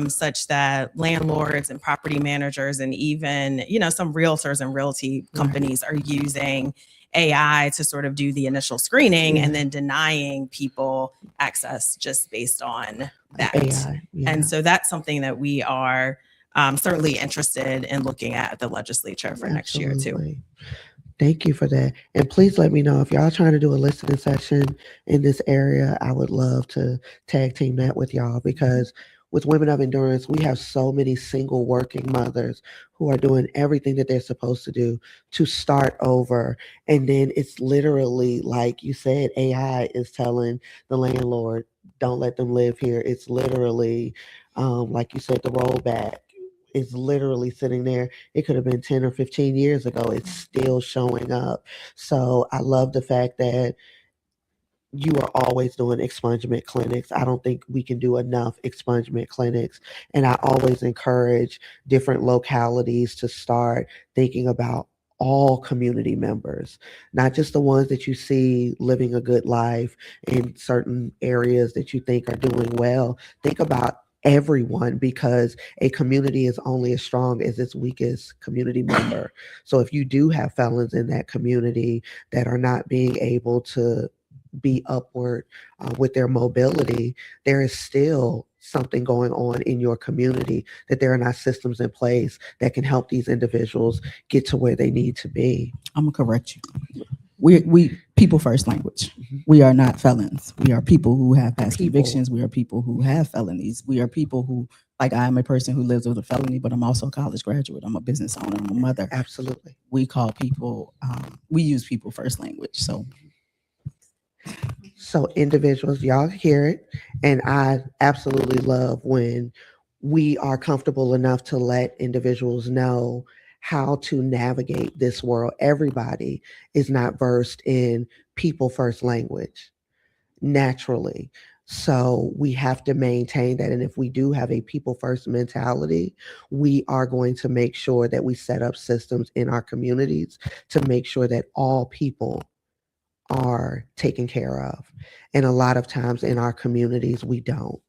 such that landlords and property managers and even, some realtors and realty companies are using AI to sort of do the initial screening and then denying people access just based on that. AI, yeah. And so that's something that we are certainly interested in looking at the legislature for next year too. Absolutely. Thank you for that. And please let me know if y'all trying to do a listening session in this area. I would love to tag team that with y'all, because with Women of Endurance, we have so many single working mothers who are doing everything that they're supposed to do to start over. And then it's literally, like you said, AI is telling the landlord, don't let them live here. It's literally, like you said, the rollback is literally sitting there. It could have been 10 or 15 years ago. It's still showing up. So I love the fact that you are always doing expungement clinics. I don't think we can do enough expungement clinics. And I always encourage different localities to start thinking about all community members, not just the ones that you see living a good life in certain areas that you think are doing well. Think about everyone, because a community is only as strong as its weakest community member. So if you do have felons in that community that are not being able to be upward with their mobility, there is still something going on in your community, that there are not systems in place that can help these individuals get to where they need to be. I'm gonna correct you. We people first language. We are not felons. We are people who have past convictions. We are people who have felonies. We are people who, like, I am a person who lives with a felony, but I'm also a college graduate. I'm a business owner. I'm a mother. Absolutely. We call people, we use people first language. So individuals, y'all hear it. And I absolutely love when we are comfortable enough to let individuals know how to navigate this world. Everybody is not versed in people first language naturally. So we have to maintain that. And if we do have a people first mentality, we are going to make sure that we set up systems in our communities to make sure that all people are taken care of. And a lot of times in our communities, we don't.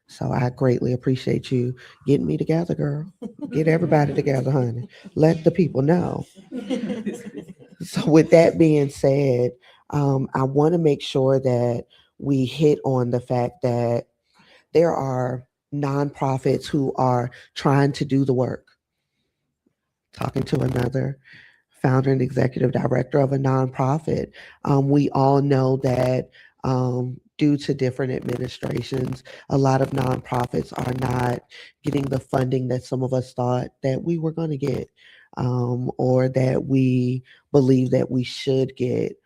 So I greatly appreciate you getting me together, girl. Get everybody together, honey. Let the people know. So with that being said, I want to make sure that we hit on the fact that there are nonprofits who are trying to do the work. Talking to another founder and executive director of a nonprofit. We all know that due to different administrations, a lot of nonprofits are not getting the funding that some of us thought that we were going to get, or that we believe that we should get.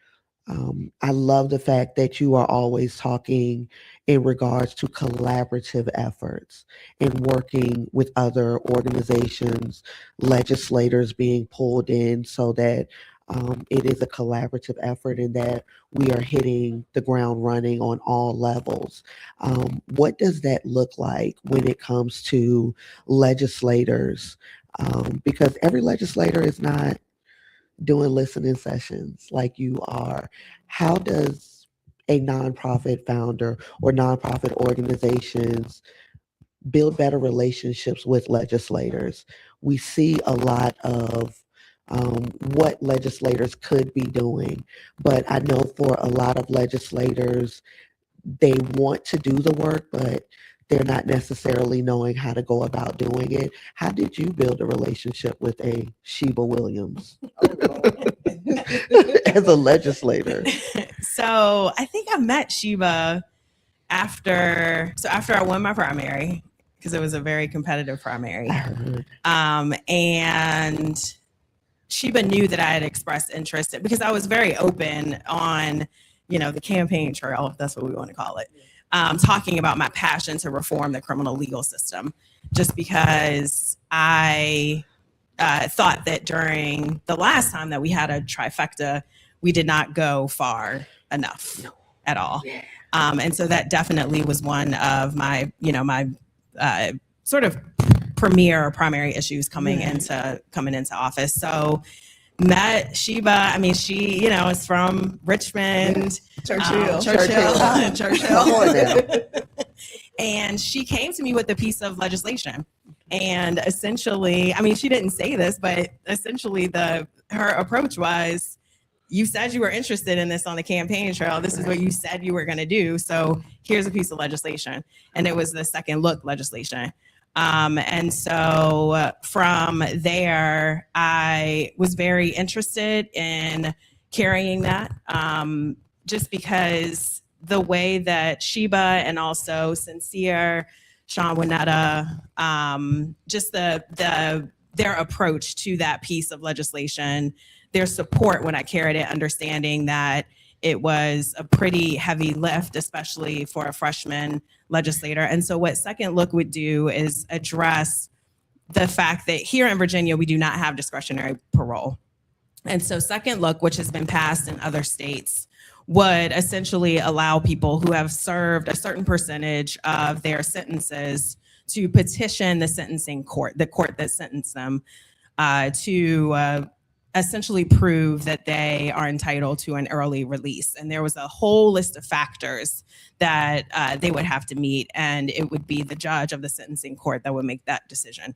I love the fact that you are always talking in regards to collaborative efforts and working with other organizations, legislators being pulled in so that it is a collaborative effort and that we are hitting the ground running on all levels. What does that look like when it comes to legislators? Because every legislator is not doing listening sessions like you are. How does a nonprofit founder or nonprofit organizations build better relationships with legislators? We see a lot of what legislators could be doing, but I know for a lot of legislators, they want to do the work, but they're not necessarily knowing how to go about doing it. How did you build a relationship with a Sheba Williams as a legislator? So I think I met Sheba after I won my primary, because it was a very competitive primary. I heard. And Sheba knew that I had expressed interest because I was very open on, the campaign trail, if that's what we want to call it, talking about my passion to reform the criminal legal system, just because I thought that during the last time that we had a trifecta, we did not go far enough at all. And so that definitely was one of my, my sort of premier or primary issues coming into office. So met Sheba. I mean, she, is from Richmond, Churchill. And she came to me with a piece of legislation. And essentially, I mean, she didn't say this, but essentially her approach was, you said you were interested in this on the campaign trail. This is what you said you were going to do. So here's a piece of legislation. And it was the second look legislation. And so from there, I was very interested in carrying that, just because the way that Sheba and also Sincere, Sean Winetta, just their approach to that piece of legislation, their support when I carried it, understanding that it was a pretty heavy lift, especially for a freshman legislator. And so what Second Look would do is address the fact that here in Virginia, we do not have discretionary parole. And so Second Look, which has been passed in other states, would essentially allow people who have served a certain percentage of their sentences to petition the sentencing court, the court that sentenced them, to essentially prove that they are entitled to an early release. And there was a whole list of factors that they would have to meet, and it would be the judge of the sentencing court that would make that decision.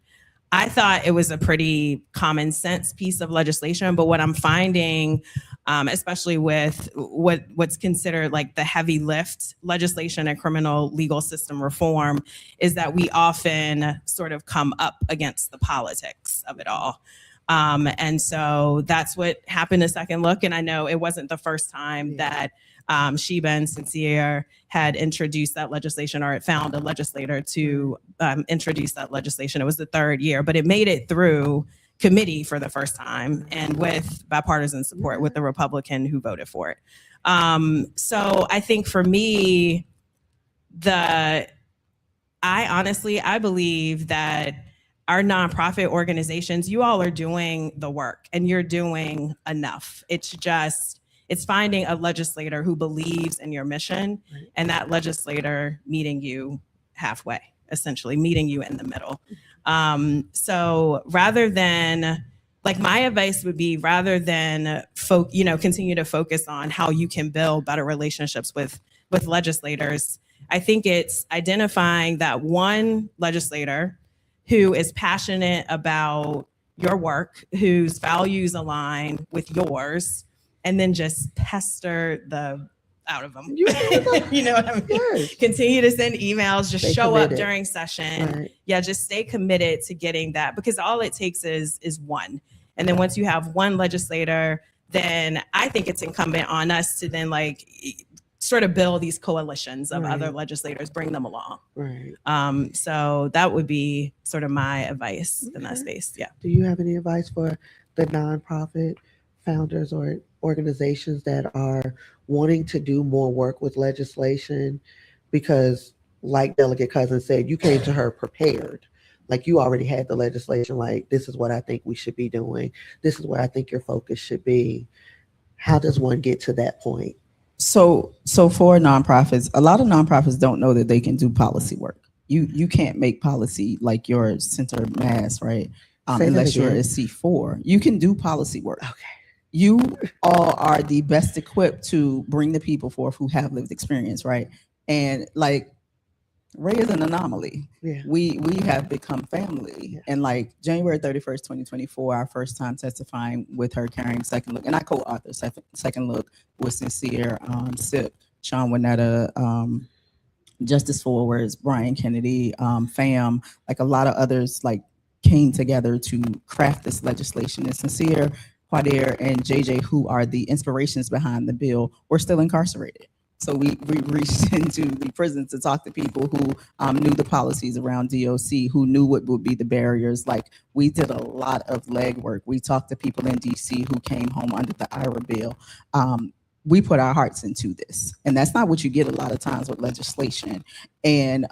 I thought it was a pretty common sense piece of legislation, but what I'm finding, especially with what's considered like the heavy lift legislation and criminal legal system reform, is that we often sort of come up against the politics of it all. And so that's what happened to Second Look. And I know it wasn't the first time that Sheba and Sincere had introduced that legislation, or it found a legislator to introduce that legislation. It was the third year, but it made it through committee for the first time, and with bipartisan support with the Republican who voted for it. So I think for me, I believe that our nonprofit organizations, you all are doing the work and you're doing enough. It's finding a legislator who believes in your mission, and that legislator meeting you halfway, essentially meeting you in the middle. So rather than, like, my advice would be, rather than continue to focus on how you can build better relationships with legislators, I think it's identifying that one legislator who is passionate about your work, whose values align with yours, and then just pester the out of them. You know what I mean? Yes. Continue to send emails, just Stay show committed. up during session. Right. Yeah, just stay committed to getting that, because all it takes is one. And then once you have one legislator, then I think it's incumbent on us to then sort of build these coalitions of other legislators, bring them along. Right. So that would be sort of my advice in that space. Yeah. Do you have any advice for the nonprofit founders or organizations that are wanting to do more work with legislation? Because, like Delegate Cousins said, you came to her prepared. Like, you already had the legislation, like, this is what I think we should be doing. This is where I think your focus should be. How does one get to that point? So for nonprofits, a lot of nonprofits don't know that they can do policy work. You can't make policy like your center mass, right? Unless you're a C4. You can do policy work. Okay. You all are the best equipped to bring the people forth who have lived experience, right? And like, Ray is an anomaly. Yeah. We have become family. Yeah. And like January 31st, 2024, our first time testifying with her carrying Second Look. And I co-author Second Look with Sincere, SIP, Sean Winetta, Justice Forwards, Brian Kennedy, FAM, like a lot of others came together to craft this legislation. And Sincere, Quadir, and JJ, who are the inspirations behind the bill, were still incarcerated. So we reached into the prisons to talk to people who knew the policies around DOC, who knew what would be the barriers. Like, we did a lot of legwork. We talked to people in DC who came home under the IRA bill. We put our hearts into this, and that's not what you get a lot of times with legislation. And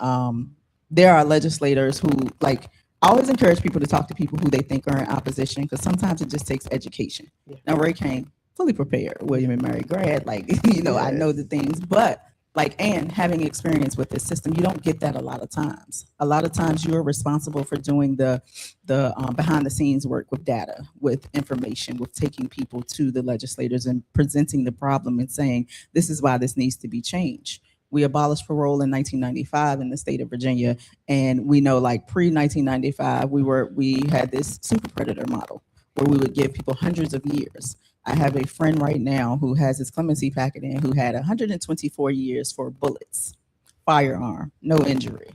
there are legislators who, like, I always encourage people to talk to people who they think are in opposition, because sometimes it just takes education. Yeah. Now, Ray came fully prepared, William and Mary grad, like, you know, I know the things, but like, and having experience with this system, you don't get that a lot of times. A lot of times you're responsible for doing the behind the scenes work with data, with information, with taking people to the legislators and presenting the problem and saying, this is why this needs to be changed. We abolished parole in 1995 in the state of Virginia. And we know, like, pre-1995, we had this super predator model where we would give people hundreds of years. I have a friend right now who has his clemency packet in, who had 124 years for bullets, firearm, no injury.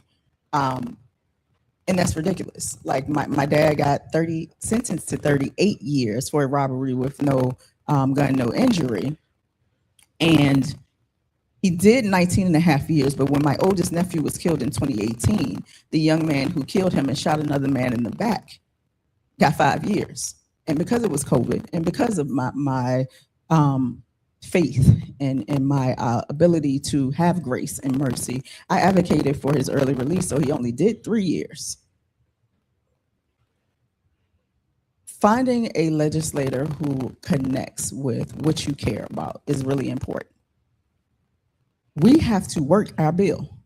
And that's ridiculous. Like, my dad got sentenced to 38 years for a robbery with no gun, no injury. And he did 19 and a half years, but when my oldest nephew was killed in 2018, the young man who killed him and shot another man in the back got 5 years. And because it was COVID, and because of my faith and my ability to have grace and mercy, I advocated for his early release, so he only did 3 years. Finding a legislator who connects with what you care about is really important. We have to work our bill,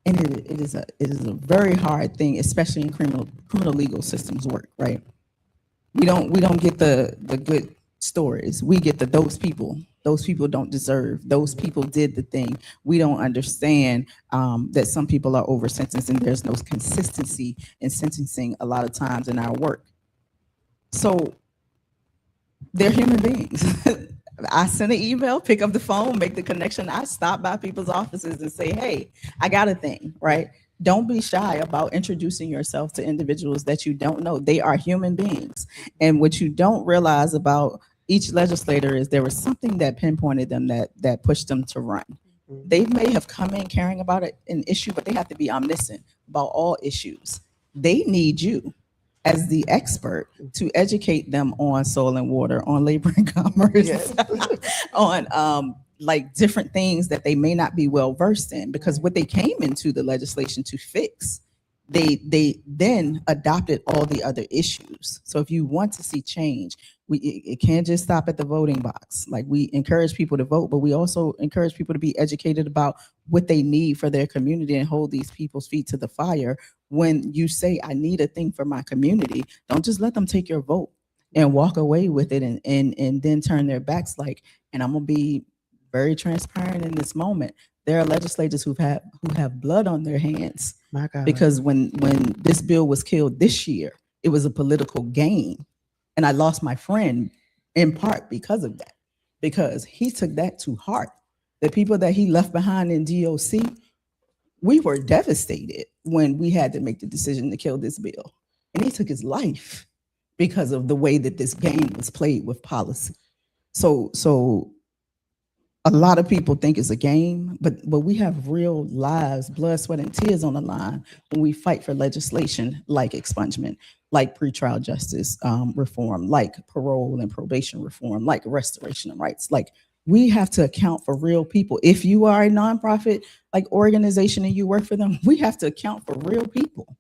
and it is a very hard thing, especially in criminal legal systems work, right? We don't get the good stories. We get those people don't deserve. Those people did the thing. We don't understand that some people are over sentenced, and there's no consistency in sentencing a lot of times in our work. So they're human beings. I send an email, pick up the phone, make the connection. I stop by people's offices and say, hey, I got a thing, right? Don't be shy about introducing yourself to individuals that you don't know. They are human beings. And what you don't realize about each legislator is there was something that pinpointed them that pushed them to run. They may have come in caring about an issue, but they have to be omniscient about all issues. They need you as the expert to educate them on soil and water, on labor and commerce, Yes. on like different things that they may not be well versed in, because what they came into the legislation to fix, they then adopted all the other issues. So if you want to see change, it can't just stop at the voting box. Like, we encourage people to vote, but we also encourage people to be educated about what they need for their community and hold these people's feet to the fire. When you say, I need a thing for my community, don't just let them take your vote and walk away with it and then turn their backs. Like, and I'm gonna be very transparent in this moment. There are legislators who have blood on their hands. My God. Because when this bill was killed this year, it was a political gain. And I lost my friend in part because of that, because he took that to heart. The people that he left behind in DOC, we were devastated when we had to make the decision to kill this bill. And he took his life because of the way that this game was played with policy. So a lot of people think it's a game, but we have real lives, blood, sweat, and tears on the line when we fight for legislation like expungement, like pretrial justice reform, like parole and probation reform, like restoration of rights. Like, we have to account for real people. If you are a nonprofit like organization and you work for them, we have to account for real people.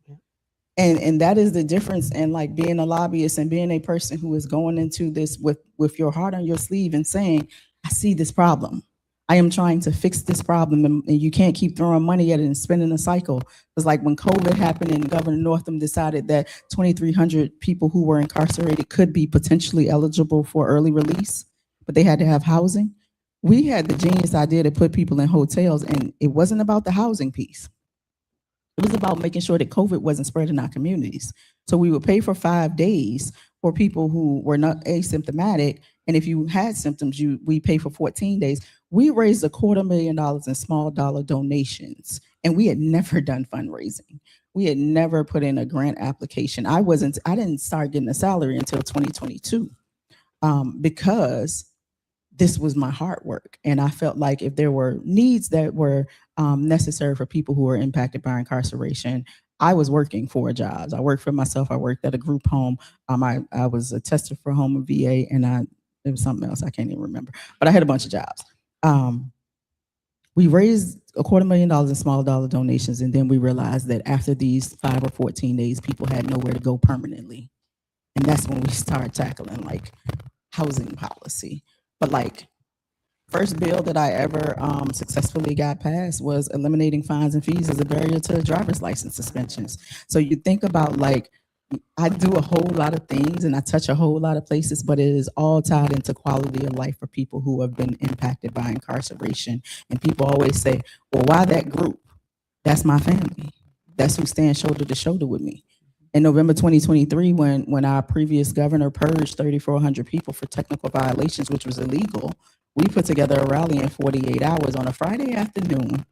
And that is the difference in, like, being a lobbyist and being a person who is going into this with your heart on your sleeve and saying, I see this problem. I am trying to fix this problem, and you can't keep throwing money at it and spinning a cycle. It's like when COVID happened and Governor Northam decided that 2,300 people who were incarcerated could be potentially eligible for early release, but they had to have housing. We had the genius idea to put people in hotels, and it wasn't about the housing piece. It was about making sure that COVID wasn't spread in our communities. So we would pay for 5 days for people who were not asymptomatic. And if you had symptoms, we pay for 14 days. We raised $250,000 in small dollar donations, and we had never done fundraising. We had never put in a grant application. I didn't start getting a salary until 2022 because this was my hard work. And I felt like if there were needs that were necessary for people who were impacted by incarceration, I was working 4 jobs. I worked for myself. I worked at a group home. I was a tester for home and VA, and it was something else I can't even remember. But I had a bunch of jobs. We raised $250,000 in small dollar donations, and then we realized that after these 5 or 14 days, people had nowhere to go permanently, and that's when we started tackling like housing policy. But like, first bill that I ever successfully got passed was eliminating fines and fees as a barrier to driver's license suspensions. So you think about like, I do a whole lot of things and I touch a whole lot of places, but it is all tied into quality of life for people who have been impacted by incarceration. And people always say, well, why that group? That's my family. That's who stands shoulder to shoulder with me. In November 2023, when our previous governor purged 3,400 people for technical violations, which was illegal, we put together a rally in 48 hours on a Friday afternoon.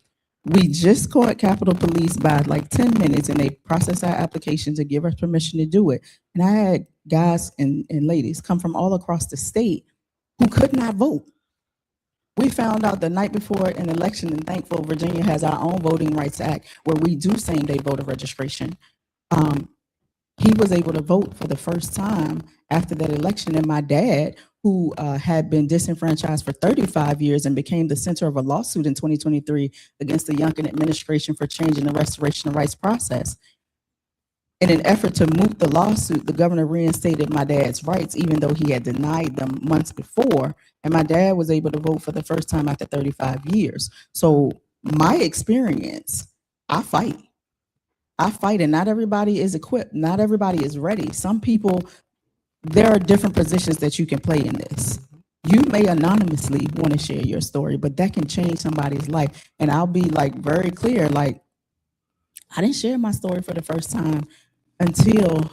We just caught Capitol Police by like 10 minutes, and they processed our application to give us permission to do it. And I had guys and ladies come from all across the state who could not vote. We found out the night before an election, and thankful Virginia has our own Voting Rights Act where we do same-day voter registration. He was able to vote for the first time after that election, and my dad, who had been disenfranchised for 35 years and became the center of a lawsuit in 2023 against the Youngkin administration for changing the restoration of rights process. In an effort to moot the lawsuit, the governor reinstated my dad's rights, even though he had denied them months before, and my dad was able to vote for the first time after 35 years. So my experience, I fight, and not everybody is equipped. Not everybody is ready. Some people, there are different positions that you can play in this. You may anonymously want to share your story, but that can change somebody's life. And I'll be like very clear, like, I didn't share my story for the first time until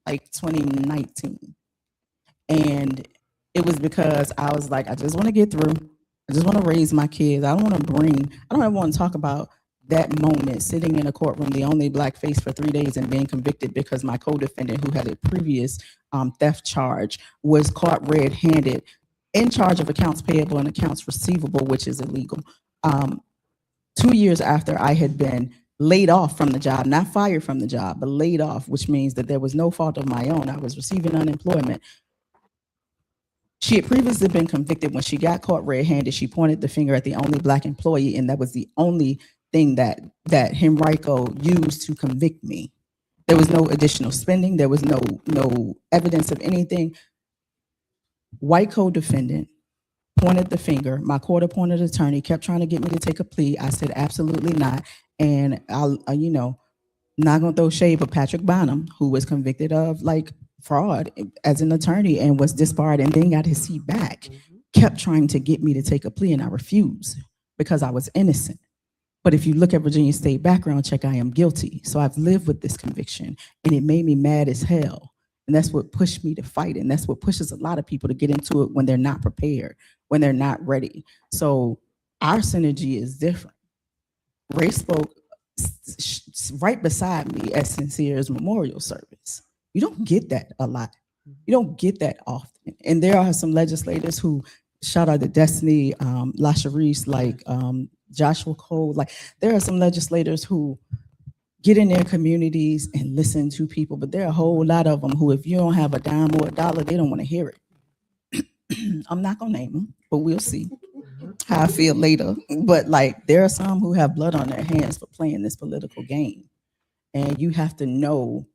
like 2019. And it was because I was like, I just want to get through. I just want to raise my kids. I don't ever want to talk about that moment sitting in a courtroom, the only Black face for 3 days, and being convicted because my co-defendant, who had a previous theft charge, was caught red-handed in charge of accounts payable and accounts receivable, which is illegal. 2 years after I had been laid off from the job, not fired from the job, but laid off, which means that there was no fault of my own. I was receiving unemployment. She had previously been convicted. When she got caught red-handed, she pointed the finger at the only Black employee, and that was the only thing that Henrico used to convict me. There was no additional spending. There was no evidence of anything. White co-defendant pointed the finger. My court-appointed attorney kept trying to get me to take a plea. I said absolutely not. And I'll not gonna throw shade, but Patrick Bonham, who was convicted of like fraud as an attorney and was disbarred and then got his seat back, kept trying to get me to take a plea, and I refused because I was innocent. But if you look at Virginia State background check, I am guilty. So I've lived with this conviction, and it made me mad as hell. And that's what pushed me to fight. And that's what pushes a lot of people to get into it when they're not prepared, when they're not ready. So our synergy is different. Ray spoke right beside me at Sincere's memorial service. You don't get that a lot. You don't get that often. And there are some legislators who, shout out to Destiny, LaCherice, like Joshua Cole, like there are some legislators who get in their communities and listen to people, but there are a whole lot of them who, if you don't have a dime or a dollar, they don't want to hear it. I'm not gonna name them, but we'll see how I feel later. But like, there are some who have blood on their hands for playing this political game, and you have to know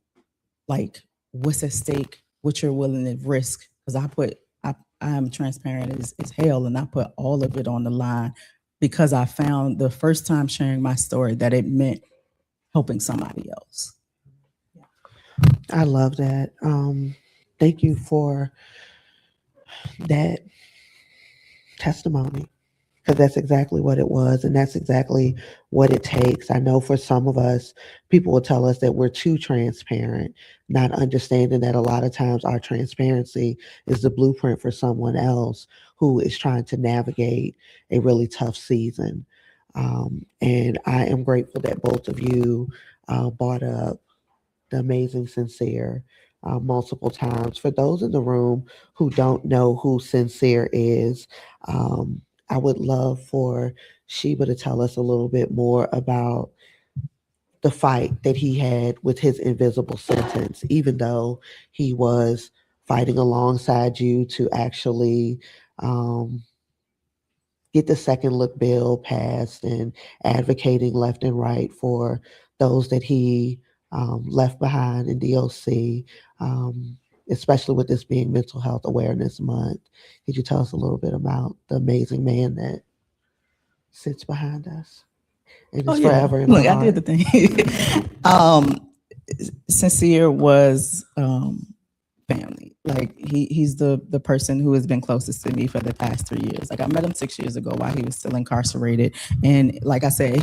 like what's at stake, what you're willing to risk. Because I am transparent as hell, and I put all of it on the line because I found the first time sharing my story that it meant helping somebody else. I love that. Thank you for that testimony, because that's exactly what it was, and that's exactly what it takes. I know for some of us, people will tell us that we're too transparent, not understanding that a lot of times our transparency is the blueprint for someone else who is trying to navigate a really tough season. And I am grateful that both of you brought up the amazing Sincere. multiple times. For those in the room who don't know who Sincere is, I would love for Sheba to tell us a little bit more about the fight that he had with his invisible sentence, even though he was fighting alongside you to actually get the second look bill passed and advocating left and right for those that he left behind in DOC, especially with this being Mental Health Awareness Month. Could you tell us a little bit about the amazing man that sits behind us and is forever in Look, our I did the thing. Sincere was family. Like he's the person who has been closest to me for the past 3 years. Like I met him 6 years ago while he was still incarcerated, and like I said,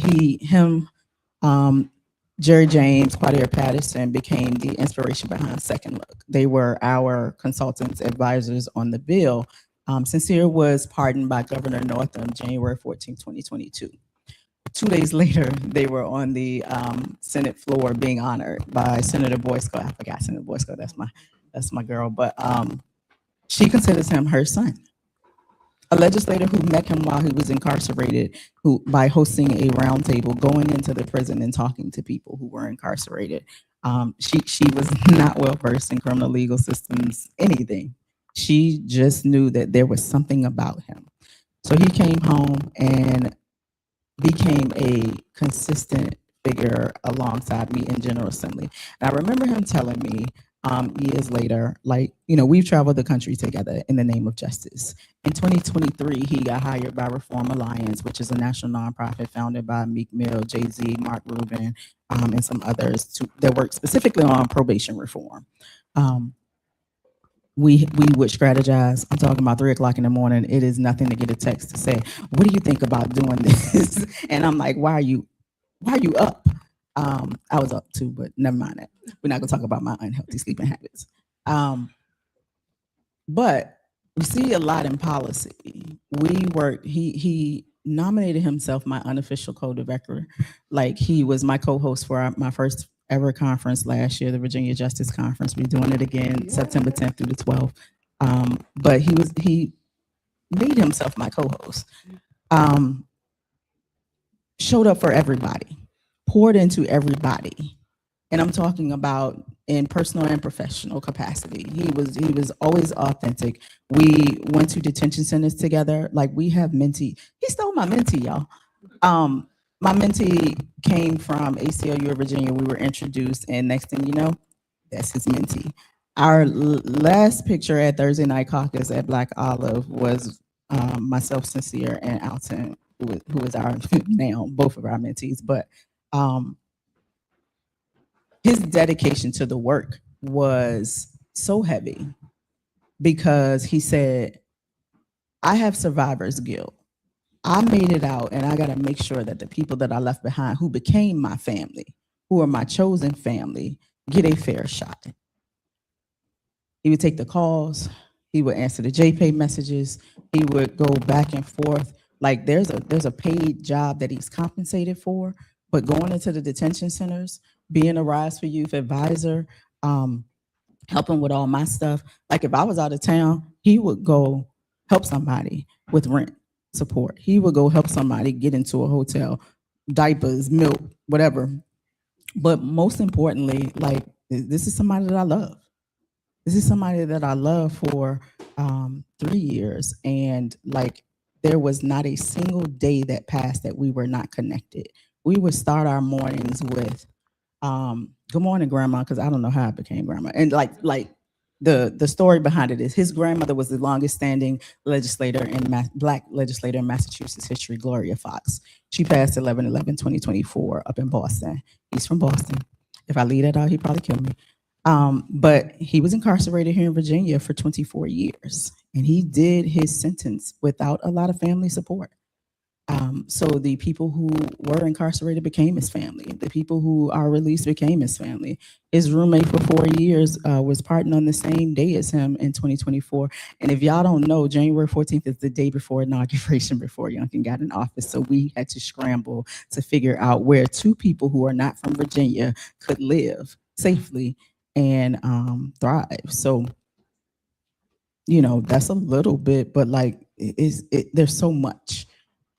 Jerry James, Quadir Patterson became the inspiration behind Second Look. They were our consultants, advisors on the bill. Sincere was pardoned by Governor Northam January 14, 2022. 2 days later, they were on the Senate floor being honored by Senator Boysko. I forgot Senator Boysko. That's my girl. But she considers him her son. A legislator who met him while he was incarcerated, who by hosting a roundtable, going into the prison and talking to people who were incarcerated. She was not well versed in criminal legal systems, anything. She just knew that there was something about him. So he came home and became a consistent figure alongside me in General Assembly. And I remember him telling me years later, like, we've traveled the country together in the name of justice. In 2023, he got hired by Reform Alliance, which is a national nonprofit founded by Meek Mill, Jay-Z, Mark Rubin, and some others that work specifically on probation reform. We would strategize. I'm talking about 3 o'clock in the morning. It is nothing to get a text to say, what do you think about doing this? And I'm like, why are you up? I was up too, but never mind that. We're not gonna talk about my unhealthy sleeping habits. But we see a lot in policy. He nominated himself my unofficial co-director. Like he was my co-host for my first ever conference last year, the Virginia Justice Conference. We're doing it again September 10th through the 12th. But he made himself my co-host. Showed up for everybody, poured into everybody. And I'm talking about in personal and professional capacity. He was always authentic. We went to detention centers together. Like we have mentee. He stole my mentee, y'all. My mentee came from ACLU of Virginia. We were introduced, and next thing you know, that's his mentee. Our last picture at Thursday Night Caucus at Black Olive was myself, Sincere, and Alton, who is our now both of our mentees. But his dedication to the work was so heavy because he said, I have survivor's guilt. I made it out, and I got to make sure that the people that I left behind who became my family, who are my chosen family, get a fair shot. He would take the calls. He would answer the JPay messages. He would go back and forth. Like there's a paid job that he's compensated for, but going into the detention centers, being a Rise for Youth advisor, helping with all my stuff. Like if I was out of town, he would go help somebody with rent support. He would go help somebody get into a hotel, diapers, milk, whatever. But most importantly, like this is somebody that I love. This is somebody that I love for 3 years. And like there was not a single day that passed that we were not connected. We would start our mornings with good morning, grandma, because I don't know how I became grandma. And like the story behind it is his grandmother was the longest standing legislator in Black legislator in Massachusetts history, Gloria Fox. She passed 11/11/2024 up in Boston. He's from Boston. If I leave that out, he'd probably kill me. But he was incarcerated here in Virginia for 24 years, and he did his sentence without a lot of family support. So the people who were incarcerated became his family. The people who are released became his family. His roommate for 4 years was pardoned on the same day as him in 2024. And if y'all don't know, January 14th is the day before inauguration, before Youngkin got in office. So we had to scramble to figure out where two people who are not from Virginia could live safely and thrive. So, you know, that's a little bit, but like there's so much.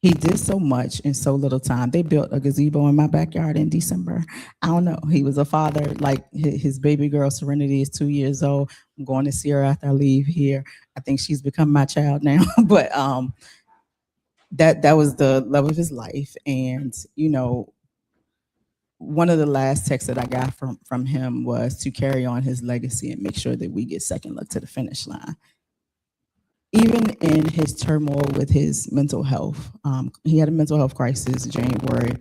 He did so much in so little time. They built a gazebo in my backyard in December. I don't know. He was a father. Like his baby girl Serenity is 2 years old. I'm going to see her after I leave here. I think she's become my child now. But that was the love of his life. And you know, one of the last texts that I got from him was to carry on his legacy and make sure that we get second look to the finish line. Even in his turmoil with his mental health, he had a mental health crisis January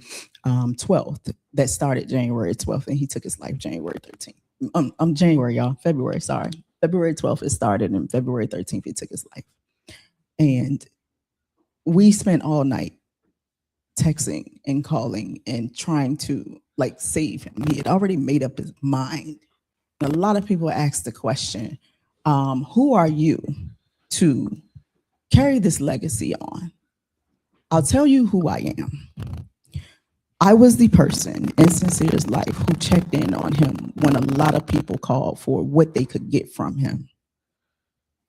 12th that started January 12th, and he took his life January 13th. January, y'all, February, sorry. February 12th it started, and February 13th he took his life. And we spent all night texting and calling and trying to like save him. He had already made up his mind. And a lot of people asked the question, who are you to carry this legacy on? I'll tell you who I am. I was the person in Sincere's life who checked in on him when a lot of people called for what they could get from him.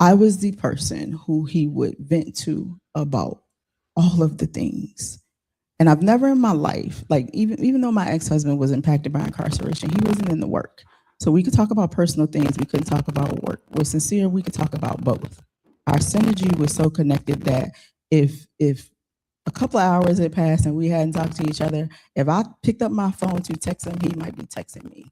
I was the person who he would vent to about all of the things. And I've never in my life, like even though my ex-husband was impacted by incarceration, he wasn't in the work. So we could talk about personal things, we couldn't talk about work. With Sincere, we could talk about both. Our synergy was so connected that if a couple of hours had passed and we hadn't talked to each other, if I picked up my phone to text him, he might be texting me.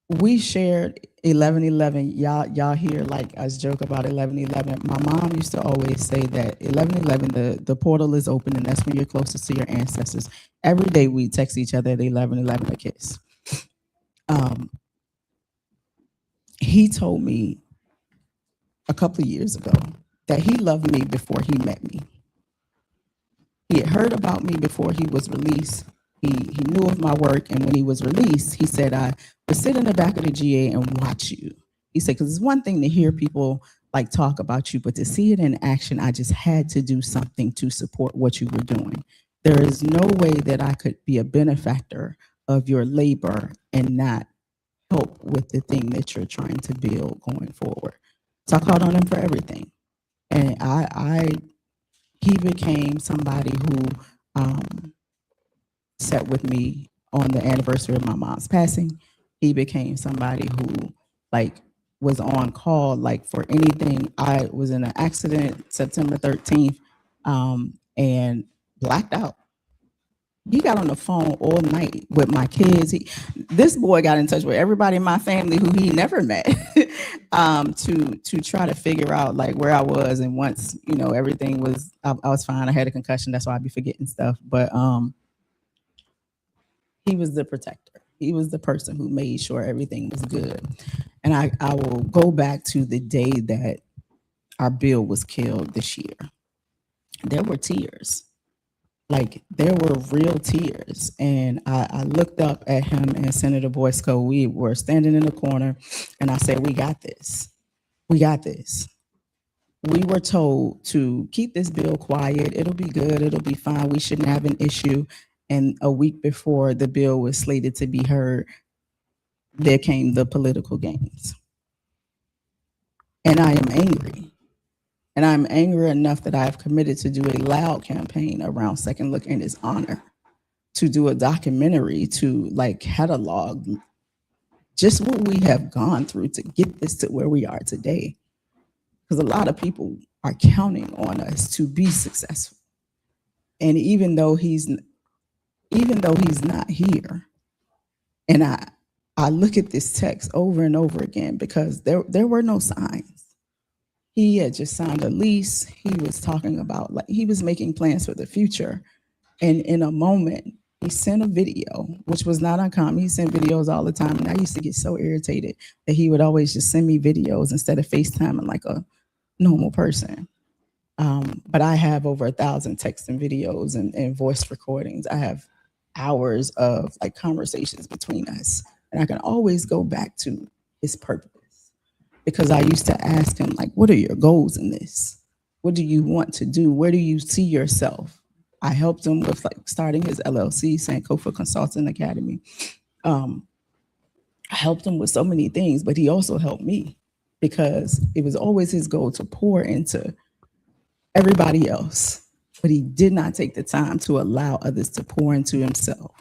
We shared 11:11. Y'all hear like us joke about 11:11. My mom used to always say that 11:11, the portal is open and that's when you're closest to your ancestors. Every day we text each other at 11:11 a kiss. He told me a couple of years ago that he loved me before he met me. He had heard about me before he was released. He knew of my work, and when he was released, he said, I would sit in the back of the GA and watch you. He said, because it's one thing to hear people like talk about you, but to see it in action, I just had to do something to support what you were doing. There is no way that I could be a benefactor of your labor and not help with the thing that you're trying to build going forward. So I called on him for everything. And he became somebody who sat with me on the anniversary of my mom's passing. He became somebody who like was on call like for anything. I was in an accident September 13th and blacked out. He got on the phone all night with my kids. This boy got in touch with everybody in my family who he never met to try to figure out like where I was. And once, you know, everything was, I was fine. I had a concussion. That's why I'd be forgetting stuff. But he was the protector. He was the person who made sure everything was good. And I will go back to the day that our bill was killed this year. There were tears. Like there were real tears. And I looked up at him and Senator Boysko. We were standing in the corner and I said, we got this. We got this. We were told to keep this bill quiet. It'll be good. It'll be fine. We shouldn't have an issue. And a week before the bill was slated to be heard, there came the political games. And I am angry. And I'm angry enough that I've committed to do a loud campaign around Second Look in his honor, to do a documentary to like catalog just what we have gone through to get this to where we are today. Because a lot of people are counting on us to be successful. And even though he's not here, and I look at this text over and over again because there were no signs. He had just signed a lease. He was talking about like he was making plans for the future. And in a moment, he sent a video, which was not uncommon. He sent videos all the time. And I used to get so irritated that he would always just send me videos instead of FaceTiming like a normal person. But I have over 1,000 text and videos and voice recordings. I have hours of like conversations between us. And I can always go back to his purpose. Because I used to ask him, like, what are your goals in this? What do you want to do? Where do you see yourself? I helped him with like starting his LLC, Sankofa Consulting Academy. I helped him with so many things, but he also helped me because it was always his goal to pour into everybody else. But he did not take the time to allow others to pour into himself.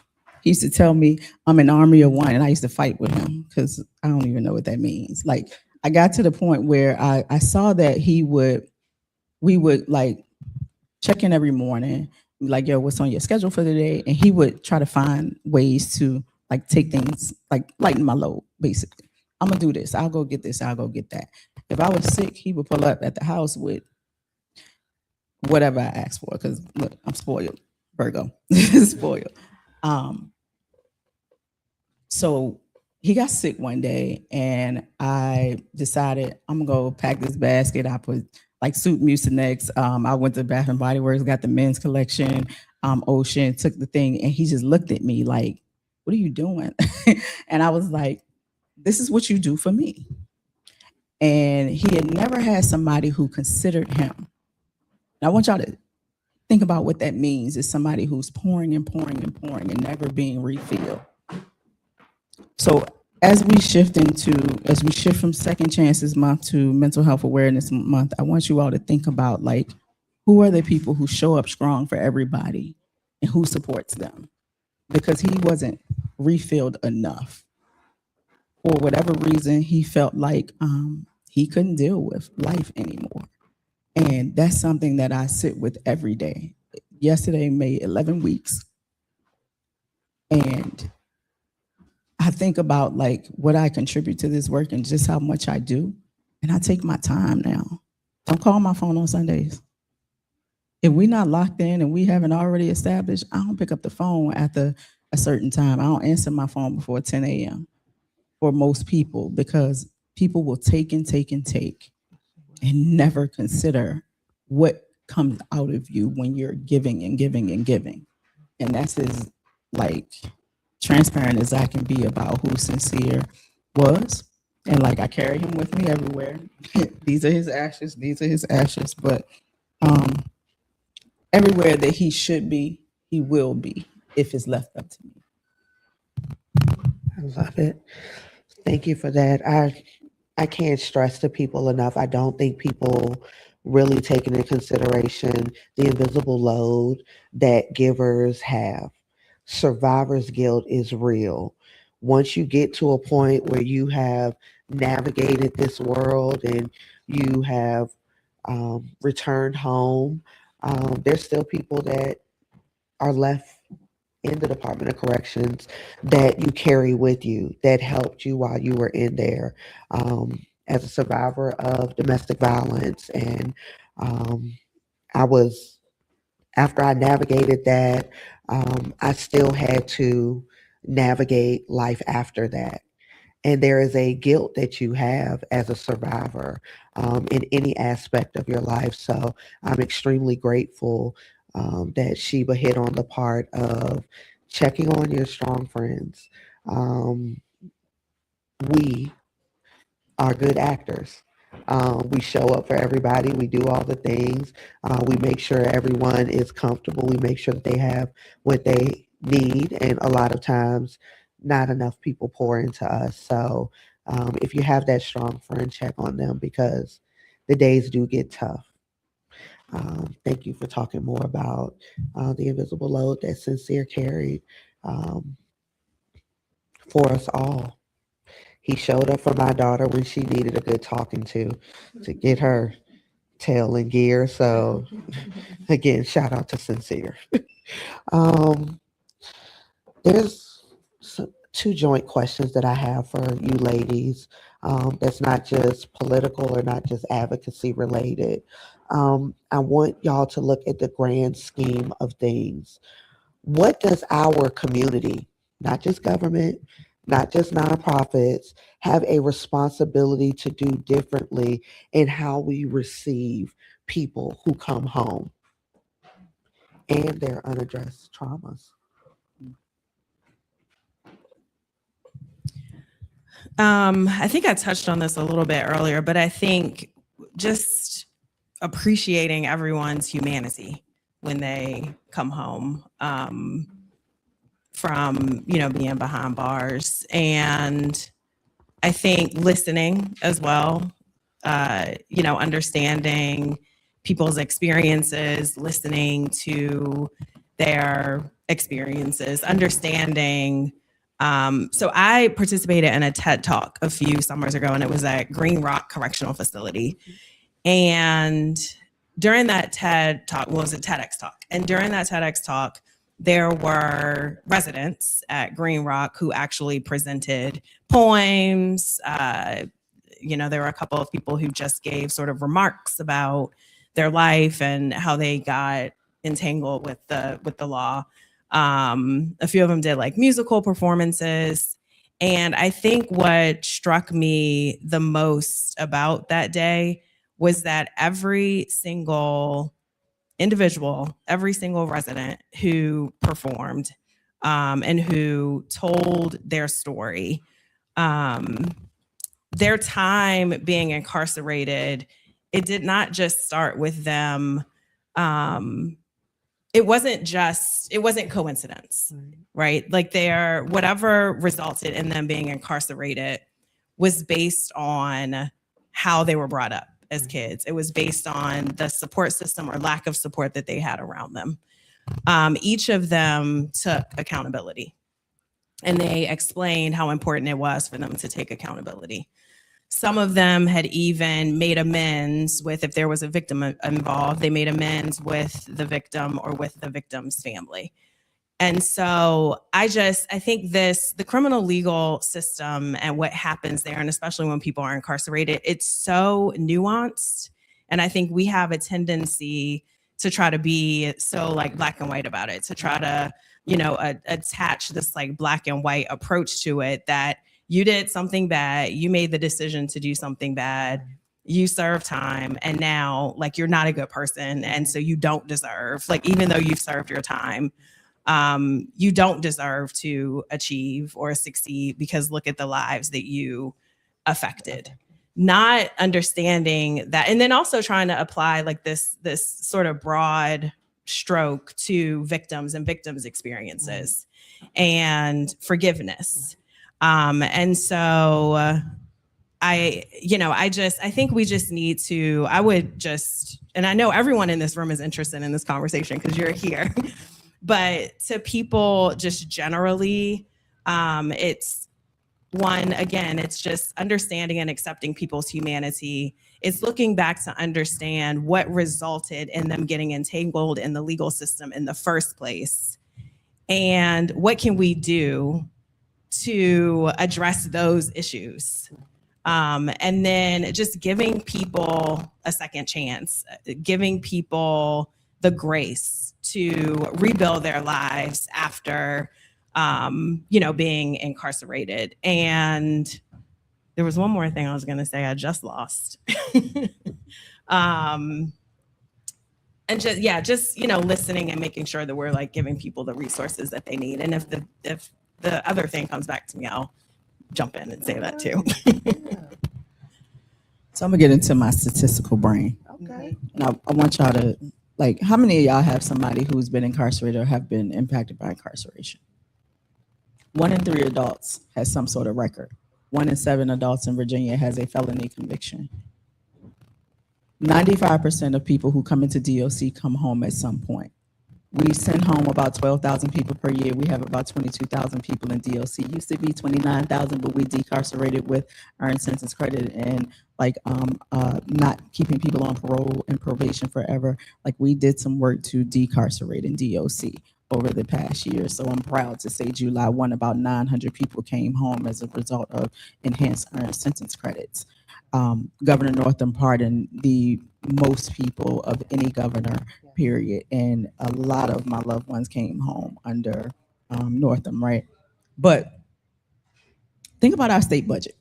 He used to tell me, I'm an army of one, and I used to fight with him because I don't even know what that means. Like, I got to the point where I saw that we would like check in every morning, like, yo, what's on your schedule for the day? And he would try to find ways to like take things, like lighten my load, basically. I'm gonna do this. I'll go get this. I'll go get that. If I was sick, he would pull up at the house with whatever I asked for. Because look, I'm spoiled, Virgo, spoiled. So he got sick one day, and I decided I'm gonna go pack this basket. I put like Suit Mucinex. I went to Bath and Body Works, got the men's collection. Ocean took the thing, and he just looked at me like, "What are you doing?" And I was like, "This is what you do for me." And he had never had somebody who considered him. And I want y'all to think about what that means. Is somebody who's pouring and pouring and pouring and never being refilled. So as we shift from Second Chances Month to Mental Health Awareness Month, I want you all to think about, like, who are the people who show up strong for everybody and who supports them? Because he wasn't refilled enough. For whatever reason, he felt like he couldn't deal with life anymore. And that's something that I sit with every day. Yesterday made 11 weeks. And I think about like what I contribute to this work and just how much I do. And I take my time now. Don't call my phone on Sundays. If we're not locked in and we haven't already established, I don't pick up the phone after a certain time. I don't answer my phone before 10 a.m. for most people, because people will take and take and take and never consider what comes out of you when you're giving and giving and giving. And that's as like transparent as I can be about who Sincere was. And like, I carry him with me everywhere. These are his ashes. These are his ashes. But everywhere that he should be, he will be if it's left up to me. I love it. Thank you for that. I can't stress to people enough. I don't think people really take into consideration the invisible load that givers have. Survivor's guilt is real. Once you get to a point where you have navigated this world and you have returned home, there's still people that are left in the Department of Corrections that you carry with you, that helped you while you were in there, as a survivor of domestic violence. And after I navigated that, I still had to navigate life after that. And there is a guilt that you have as a survivor in any aspect of your life. So I'm extremely grateful that Sheba hit on the part of checking on your strong friends. We are good actors. We show up for everybody. We do all the things. We make sure everyone is comfortable. We make sure that they have what they need. And a lot of times, not enough people pour into us. So if you have that strong friend, check on them, because the days do get tough. Thank you for talking more about the invisible load that Sincere carried for us all. He showed up for my daughter when she needed a good talking to get her tail in gear. So again, shout out to Sincere. um, there's two joint questions that I have for you ladies. That's not just political or not just advocacy related. I want y'all to look at the grand scheme of things. What does our community, not just government, not just nonprofits, have a responsibility to do differently in how we receive people who come home and their unaddressed traumas? I think I touched on this a little bit earlier, but I think just appreciating everyone's humanity when they come home from, being behind bars, and I think listening as well, understanding people's experiences, listening to their experiences, understanding. So I participated in a TED Talk a few summers ago, and it was at Green Rock Correctional Facility. And during that TED Talk, well, it was a TEDx talk. And during that TEDx talk, there were residents at Green Rock who actually presented poems. There were a couple of people who just gave sort of remarks about their life and how they got entangled with the law. A few of them did like musical performances. And I think what struck me the most about that day was that every single individual, every single resident who performed and who told their story, their time being incarcerated, it did not just start with them. It wasn't coincidence, right? Like whatever resulted in them being incarcerated was based on how they were brought up as kids. It was based on the support system or lack of support that they had around them. Each of them took accountability, and they explained how important it was for them to take accountability. Some of them had even made amends with, if there was a victim involved, they made amends with the victim or with the victim's family. And so I think the criminal legal system and what happens there, and especially when people are incarcerated, it's so nuanced. And I think we have a tendency to try to be so like black and white about it, to try to, attach this like black and white approach to it, that you did something bad, you made the decision to do something bad, you serve time, and now like you're not a good person. And so you don't deserve, like, even though you've served your time, you don't deserve to achieve or succeed because look at the lives that you affected. Not understanding that, and then also trying to apply like this sort of broad stroke to victims and victims' experiences and forgiveness. And so I think we just need to, and I know everyone in this room is interested in this conversation because you're here, but to people just generally, it's just understanding and accepting people's humanity. It's looking back to understand what resulted in them getting entangled in the legal system in the first place. And what can we do to address those issues? And then just giving people a second chance, giving people the grace to rebuild their lives after, being incarcerated. And there was one more thing I was going to say, I just lost. And just listening and making sure that we're like giving people the resources that they need. And if the other thing comes back to me, I'll jump in and say that too. So I'm gonna get into my statistical brain. Okay. Now I want y'all to, like, how many of y'all have somebody who's been incarcerated or have been impacted by incarceration? 1 in 3 adults has some sort of record. 1 in 7 adults in Virginia has a felony conviction. 95% of people who come into DOC come home at some point. We send home about 12,000 people per year. We have about 22,000 people in DOC. Used to be 29,000, but we decarcerated with earned sentence credit and not keeping people on parole and probation forever. Like, we did some work to decarcerate in DOC over the past year. So I'm proud to say July 1, about 900 people came home as a result of enhanced earned sentence credits. Governor Northam pardoned the most people of any governor, period. And a lot of my loved ones came home under Northam, right? But think about our state budget.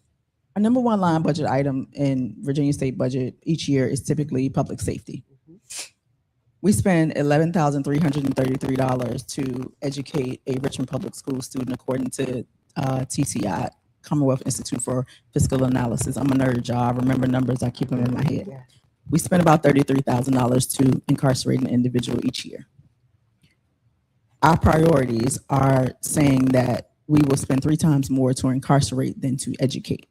Our number one line budget item in Virginia state budget each year is typically public safety. We spend $11,333 to educate a Richmond Public School student, according to TCI, Commonwealth Institute for Fiscal Analysis. I'm a nerd, y'all. I remember numbers, I keep them in my head. We spend about $33,000 to incarcerate an individual each year. Our priorities are saying that we will spend 3 times more to incarcerate than to educate.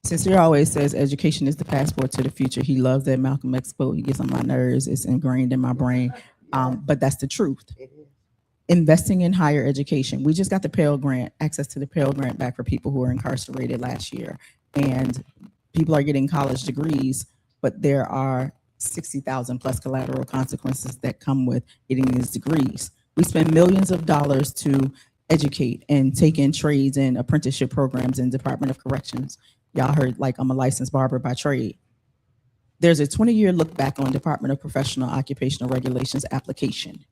Sincere always says education is the passport to the future. He loves that Malcolm X quote. He gets on my nerves. It's ingrained in my brain. But that's the truth. It is. Investing in higher education. We just got the Pell Grant, access to the Pell Grant back for people who were incarcerated last year. And people are getting college degrees, but there are 60,000 plus collateral consequences that come with getting these degrees. We spend millions of dollars to educate and take in trades and apprenticeship programs in Department of Corrections. Y'all heard, like, I'm a licensed barber by trade. There's a 20-year look back on Department of Professional Occupational Regulations application.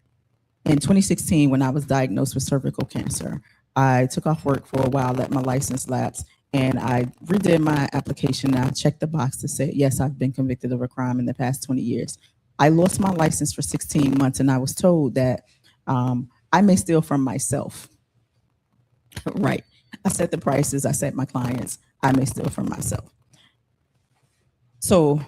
In 2016, when I was diagnosed with cervical cancer, I took off work for a while, let my license lapse, and I redid my application. I checked the box to say, yes, I've been convicted of a crime in the past 20 years. I lost my license for 16 months, and I was told that I may steal from myself. Right. I set the prices, I set my clients, I may steal from myself. So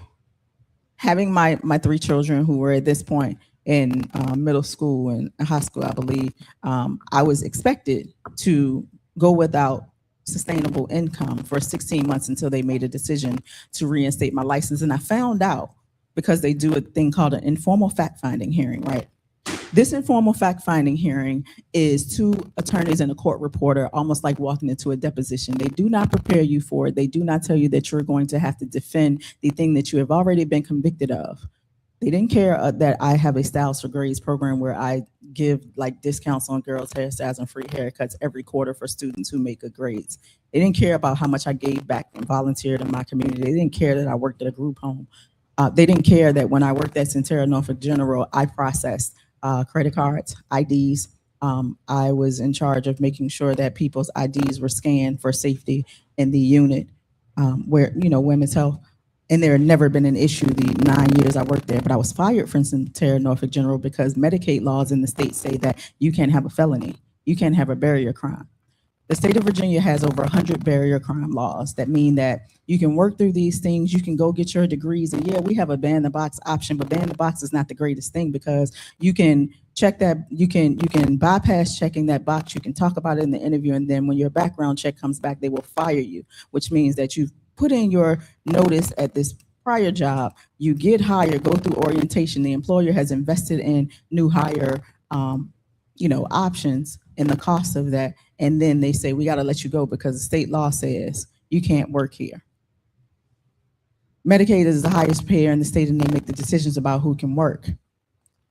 having my 3 children who were at this point in middle school and high school, I believe, I was expected to go without sustainable income for 16 months until they made a decision to reinstate my license. And I found out, because they do a thing called an informal fact-finding hearing, right? This informal fact-finding hearing is 2 attorneys and a court reporter, almost like walking into a deposition. They do not prepare you for it. They do not tell you that you're going to have to defend the thing that you have already been convicted of. They didn't care that I have a Styles for Grades program where I give like discounts on girls' hairstyles and free haircuts every quarter for students who make good grades. They didn't care about how much I gave back and volunteered in my community. They didn't care that I worked at a group home. They didn't care that when I worked at Centera Norfolk General, I processed credit cards, IDs. I was in charge of making sure that people's IDs were scanned for safety in the unit where, women's health. And there had never been an issue the 9 years I worked there, but I was fired from Centera Norfolk General because Medicaid laws in the state say that you can't have a felony. You can't have a barrier crime. The state of Virginia has over 100 barrier crime laws that mean that you can work through these things, you can go get your degrees, and yeah, we have a ban the box option, but ban the box is not the greatest thing because you can check that, you can bypass checking that box, you can talk about it in the interview, and then when your background check comes back, they will fire you, which means that you've put in your notice at this prior job, you get hired, go through orientation, the employer has invested in new hire options and the cost of that, and then they say, we got to let you go because the state law says you can't work here. Medicaid is the highest payer in the state, and they make the decisions about who can work.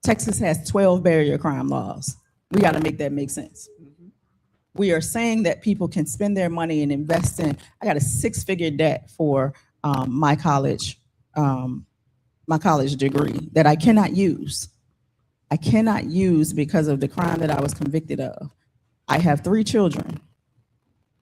Texas has 12 barrier crime laws. We got to make that make sense. We are saying that people can spend their money and invest in. I got a 6-figure debt for my college degree that I cannot use. I cannot use because of the crime that I was convicted of. I have 3 children.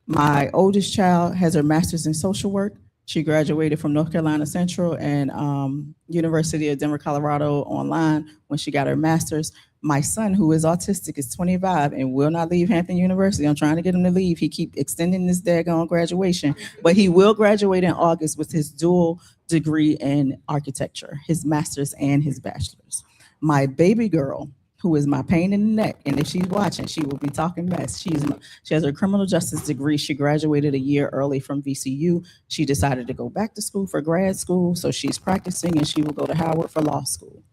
My oldest child has her master's in social work. She graduated from North Carolina Central and University of Denver, Colorado online when she got her master's. My son, who is autistic, is 25 and will not leave Hampton University. I'm trying to get him to leave. He keep extending this daggone graduation, but he will graduate in August with his dual degree in architecture, his master's and his bachelor's. My baby girl, who is my pain in the neck, and if she's watching, she will be talking mess. She has her criminal justice degree. She graduated a year early from VCU. She decided to go back to school for grad school, so she's practicing, and she will go to Howard for law school.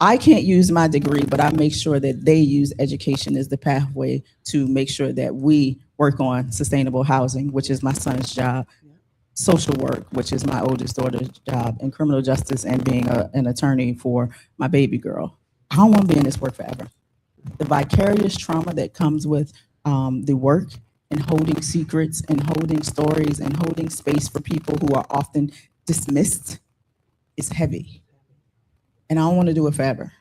I can't use my degree, but I make sure that they use education as the pathway to make sure that we work on sustainable housing, which is my son's job, social work, which is my oldest daughter's job, and criminal justice and being an attorney for my baby girl. I don't want to be in this work forever. The vicarious trauma that comes with the work and holding secrets and holding stories and holding space for people who are often dismissed is heavy. And I don't want to do it forever.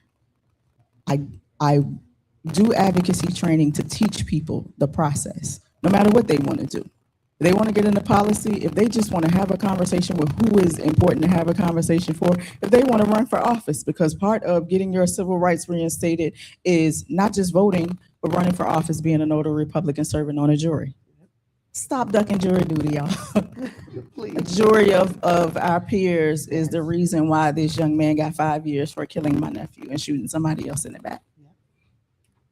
I do advocacy training to teach people the process, no matter what they want to do. If they want to get into policy, if they just want to have a conversation with who is important to have a conversation for, if they want to run for office, because part of getting your civil rights reinstated is not just voting, but running for office, being a notary Republican, serving on a jury. Stop ducking jury duty, y'all. A jury of our peers is the reason why this young man got 5 years for killing my nephew and shooting somebody else in the back.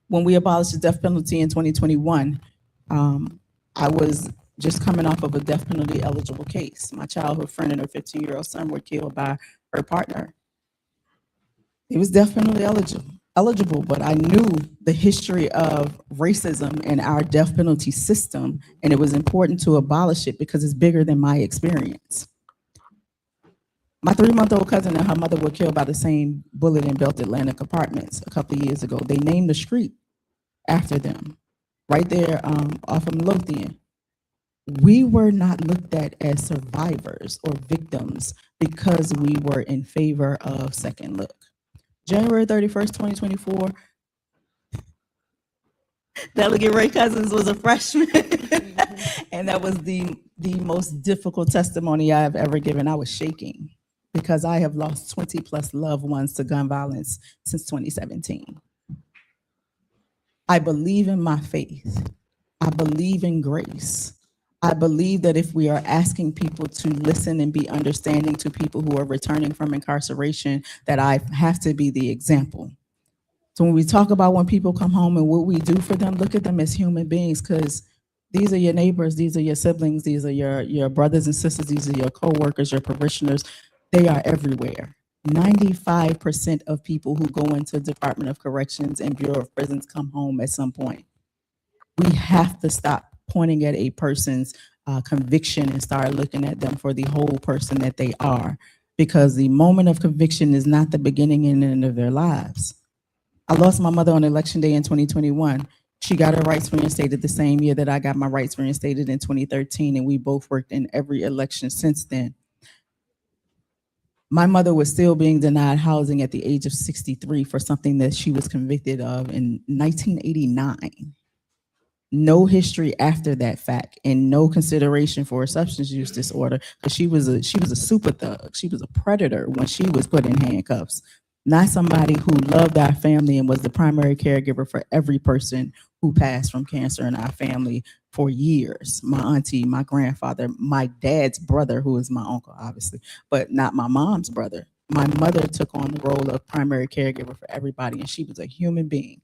When we abolished the death penalty in 2021, I was just coming off of a death penalty eligible case. My childhood friend and her 15-year-old son were killed by her partner. He was death penalty eligible, but I knew the history of racism in our death penalty system, and it was important to abolish it because it's bigger than my experience. My 3-month-old cousin and her mother were killed by the same bullet in Belt Atlantic Apartments a couple of years ago. They named the street after them, right there off of Midlothian. We were not looked at as survivors or victims because we were in favor of second look. January 31st, 2024, Delegate Ray Cousins was a freshman. And that was the most difficult testimony I have ever given. I was shaking because I have lost 20 plus loved ones to gun violence since 2017. I believe in my faith. I believe in grace. I believe that if we are asking people to listen and be understanding to people who are returning from incarceration, that I have to be the example. So when we talk about when people come home and what we do for them, look at them as human beings, because these are your neighbors, these are your siblings, these are your brothers and sisters, these are your coworkers, your parishioners. They are everywhere. 95% of people who go into Department of Corrections and Bureau of Prisons come home at some point. We have to stop pointing at a person's conviction and start looking at them for the whole person that they are, because the moment of conviction is not the beginning and end of their lives. I lost my mother on election day in 2021. She got her rights reinstated the same year that I got my rights reinstated in 2013, and we both worked in every election since then. My mother was still being denied housing at the age of 63 for something that she was convicted of in 1989. No history after that fact, and no consideration for a substance use disorder, because she was a super thug. She was a predator when she was put in handcuffs. Not somebody who loved our family and was the primary caregiver for every person who passed from cancer in our family for years. My auntie, my grandfather, my dad's brother, who is my uncle, obviously, but not my mom's brother. My mother took on the role of primary caregiver for everybody, and she was a human being.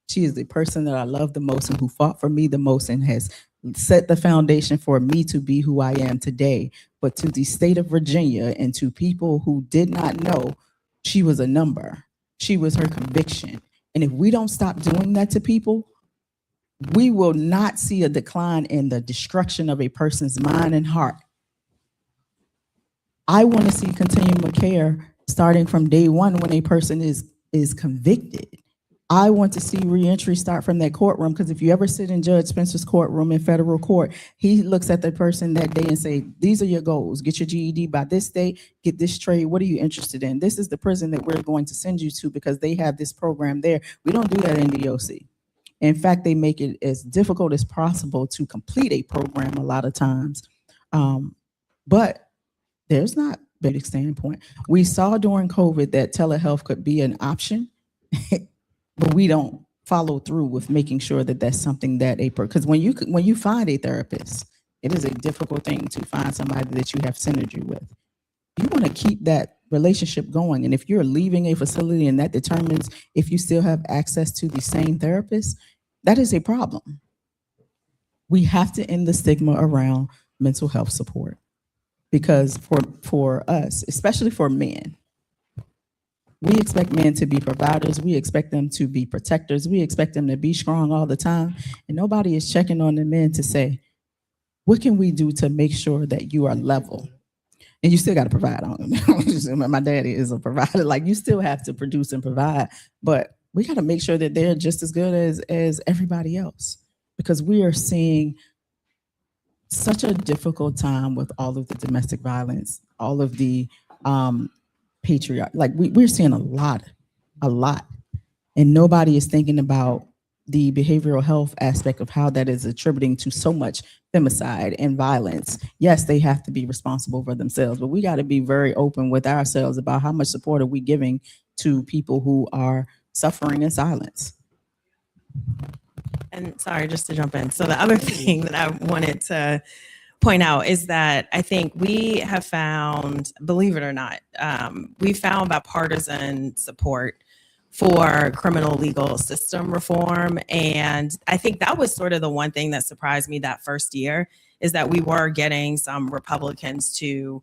She is the person that I love the most and who fought for me the most and has set the foundation for me to be who I am today. But to the state of Virginia and to people who did not know, she was a number. She was her conviction. And if we don't stop doing that to people, we will not see a decline in the destruction of a person's mind and heart. I want to see continuum of care starting from day one when a person is convicted. I want to see reentry start from that courtroom, because if you ever sit in Judge Spencer's courtroom in federal court, he looks at the person that day and say, these are your goals. Get your GED by this date, get this trade. What are you interested in? This is the prison that we're going to send you to because they have this program there. We don't do that in the OC. In fact, they make it as difficult as possible to complete a program a lot of times. But there's not a big standpoint. We saw during COVID that telehealth could be an option. But we don't follow through with making sure that that's something that because when you find a therapist, it is a difficult thing to find somebody that you have synergy with. You want to keep that relationship going. And if you're leaving a facility and that determines if you still have access to the same therapist, that is a problem. We have to end the stigma around mental health support, because for us, especially for men, we expect men to be providers. We expect them to be protectors. We expect them to be strong all the time. And nobody is checking on the men to say, what can we do to make sure that you are level? And you still got to provide. My daddy is a provider. Like, you still have to produce and provide. But we got to make sure that they're just as good as everybody else, because we are seeing such a difficult time with all of the domestic violence, all of the patriarch, like we're seeing a lot, and nobody is thinking about the behavioral health aspect of how that is attributing to so much femicide and violence. Yes, they have to be responsible for themselves, but we got to be very open with ourselves about how much support are we giving to people who are suffering in silence. And sorry, just to jump in. So the other thing that I wanted to point out is that I think we have found, believe it or not, we found bipartisan support for criminal legal system reform. And I think that was sort of the one thing that surprised me that first year, is that we were getting some Republicans to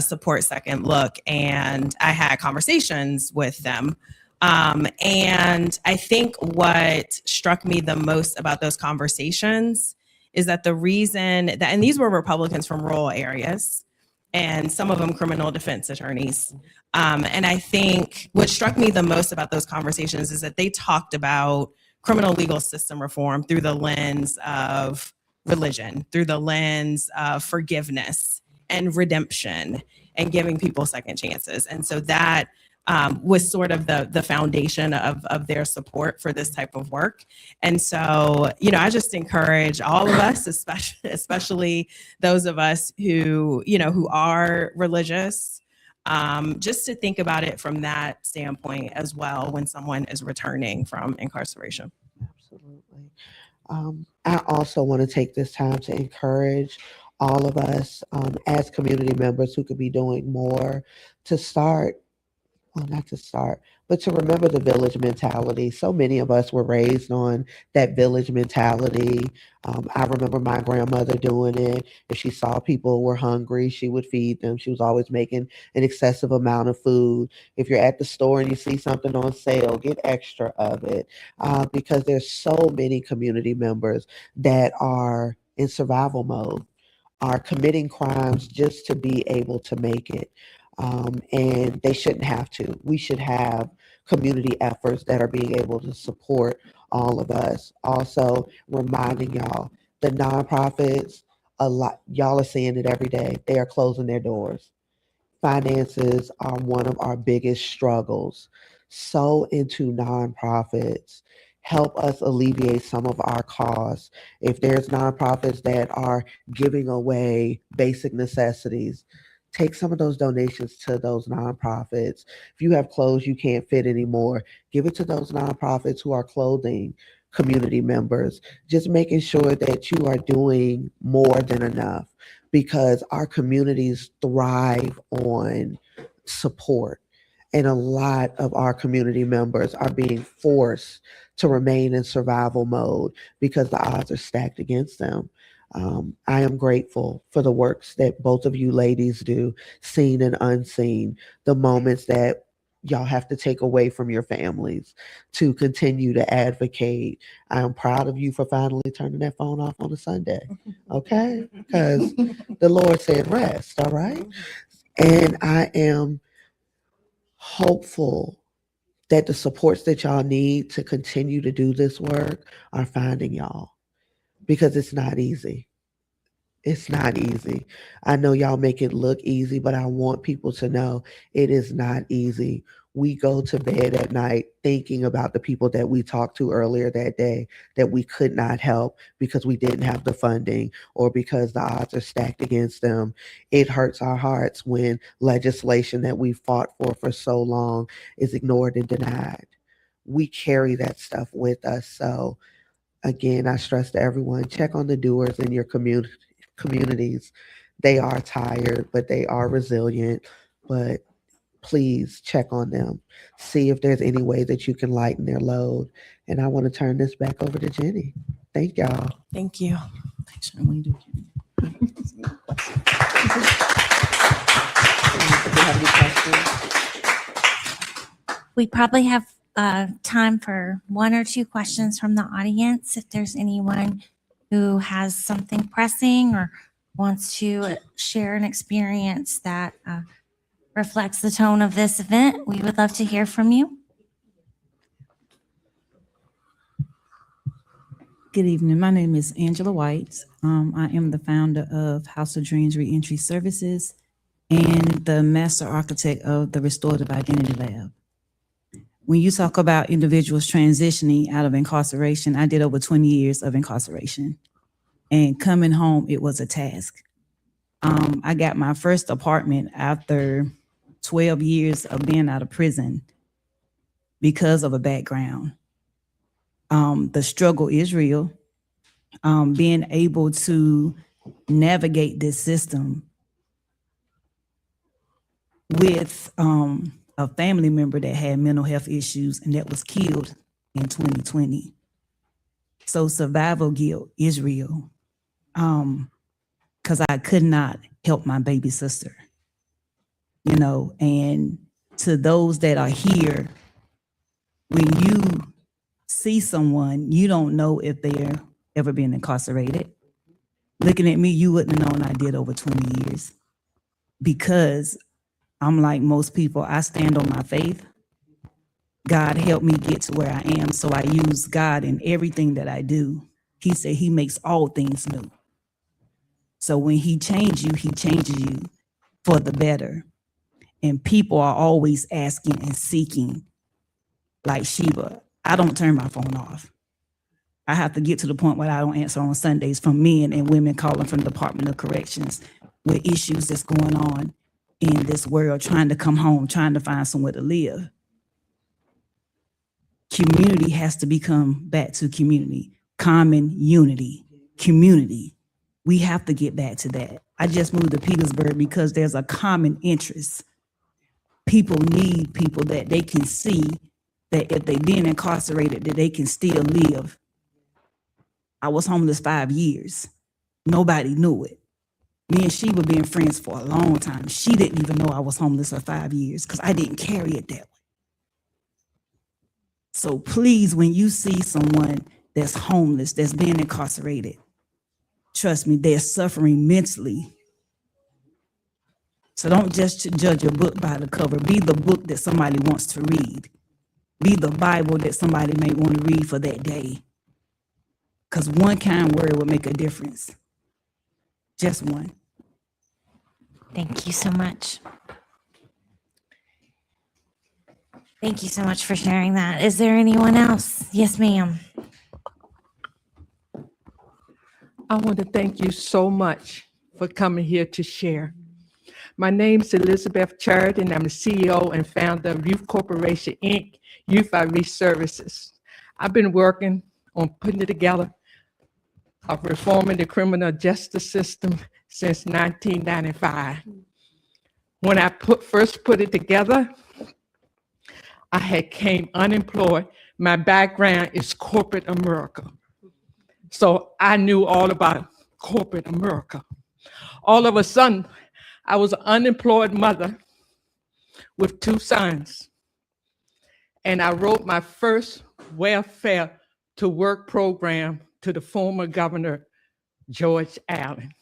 support Second Look, and I had conversations with them. And I think what struck me the most about those conversations is that the reason that, and these were Republicans from rural areas, and some of them criminal defense attorneys. And I think what struck me the most about those conversations is that they talked about criminal legal system reform through the lens of religion, through the lens of forgiveness and redemption and giving people second chances. And so that was sort of the foundation of their support for this type of work. And so, I just encourage all of us, especially those of us who are religious, just to think about it from that standpoint as well when someone is returning from incarceration. Absolutely. I also want to take this time to encourage all of us as community members who could be doing more to start, well, not to start, but to remember the village mentality. So many of us were raised on that village mentality. I remember my grandmother doing it. If she saw people were hungry, she would feed them. She was always making an excessive amount of food. If you're at the store and you see something on sale, get extra of it, because there's so many community members that are in survival mode, are committing crimes just to be able to make it. And they shouldn't have to. We should have community efforts that are being able to support all of us. Also, reminding y'all, the nonprofits, a lot, y'all are seeing it every day. They are closing their doors. Finances are one of our biggest struggles. So into nonprofits, help us alleviate some of our costs. If there's nonprofits that are giving away basic necessities, take some of those donations to those nonprofits. If you have clothes you can't fit anymore, give it to those nonprofits who are clothing community members. Just making sure that you are doing more than enough, because our communities thrive on support. And a lot of our community members are being forced to remain in survival mode because the odds are stacked against them. I am grateful for the works that both of you ladies do, seen and unseen, the moments that y'all have to take away from your families to continue to advocate. I am proud of you for finally turning that phone off on a Sunday, okay? Because the Lord said rest, all right? And I am hopeful that the supports that y'all need to continue to do this work are finding y'all, because it's not easy. It's not easy. I know y'all make it look easy, but I want people to know it is not easy. We go to bed at night thinking about the people that we talked to earlier that day that we could not help because we didn't have the funding or because the odds are stacked against them. It hurts our hearts when legislation that we fought for so long is ignored and denied. We carry that stuff with us. So again, I stress to everyone, check on the doers in your communities. They are tired, but they are resilient. But please check on them. See if there's any way that you can lighten their load. And I want to turn this back over to Jenny. Thank y'all. Thank you. We probably have time for one or two questions from the audience. If there's anyone who has something pressing or wants to share an experience that reflects the tone of this event, we would love to hear from you. Good evening. My name is Angela White. I am the founder of House of Dreams Reentry Services and the master architect of the Restorative Identity Lab. When you talk about individuals transitioning out of incarceration, I did over 20 years of incarceration. And coming home, it was a task. I got my first apartment after 12 years of being out of prison because of a background. The struggle is real. Being able to navigate this system with a family member that had mental health issues and that was killed in 2020. So survival guilt is real. because I could not help my baby sister, you know. And to those that are here, when you see someone, you don't know if they're ever been incarcerated. Looking at me, you wouldn't have known I did over 20 years, because I'm like most people, I stand on my faith. God helped me get to where I am, so I use God in everything that I do. He said he makes all things new. So when he changes you for the better. And people are always asking and seeking, like Sheba. I don't turn my phone off. I have to get to the point where I don't answer on Sundays from men and women calling from the Department of Corrections with issues that's going on in this world, trying to come home, trying to find somewhere to live. Community has to become back to community, common unity, community. We have to get back to that. I just moved to Petersburg because there's a common interest. People need people that they can see that if they've been incarcerated, that they can still live. I was homeless 5 years. Nobody knew it. Me and she were being friends for a long time. She didn't even know I was homeless for 5 years because I didn't carry it that way. So please, when you see someone that's homeless, that's being incarcerated, trust me, they're suffering mentally. So don't just judge a book by the cover. Be the book that somebody wants to read. Be the Bible that somebody may want to read for that day. Because one kind word will make a difference. Just one. Thank you so much. Thank you so much for sharing that. Is there anyone else? Yes, ma'am. I want to thank you so much for coming here to share. My name is Elizabeth Chard, and I'm the CEO and founder of Youth Corporation, Inc., Youth Outreach Services. I've been working on putting it together of reforming the criminal justice system since 1995. When I first put it together, I had came unemployed. My background is corporate America. So I knew all about corporate America. All of a sudden, I was an unemployed mother with 2 sons. And I wrote my first welfare to work program to the former governor, George Allen.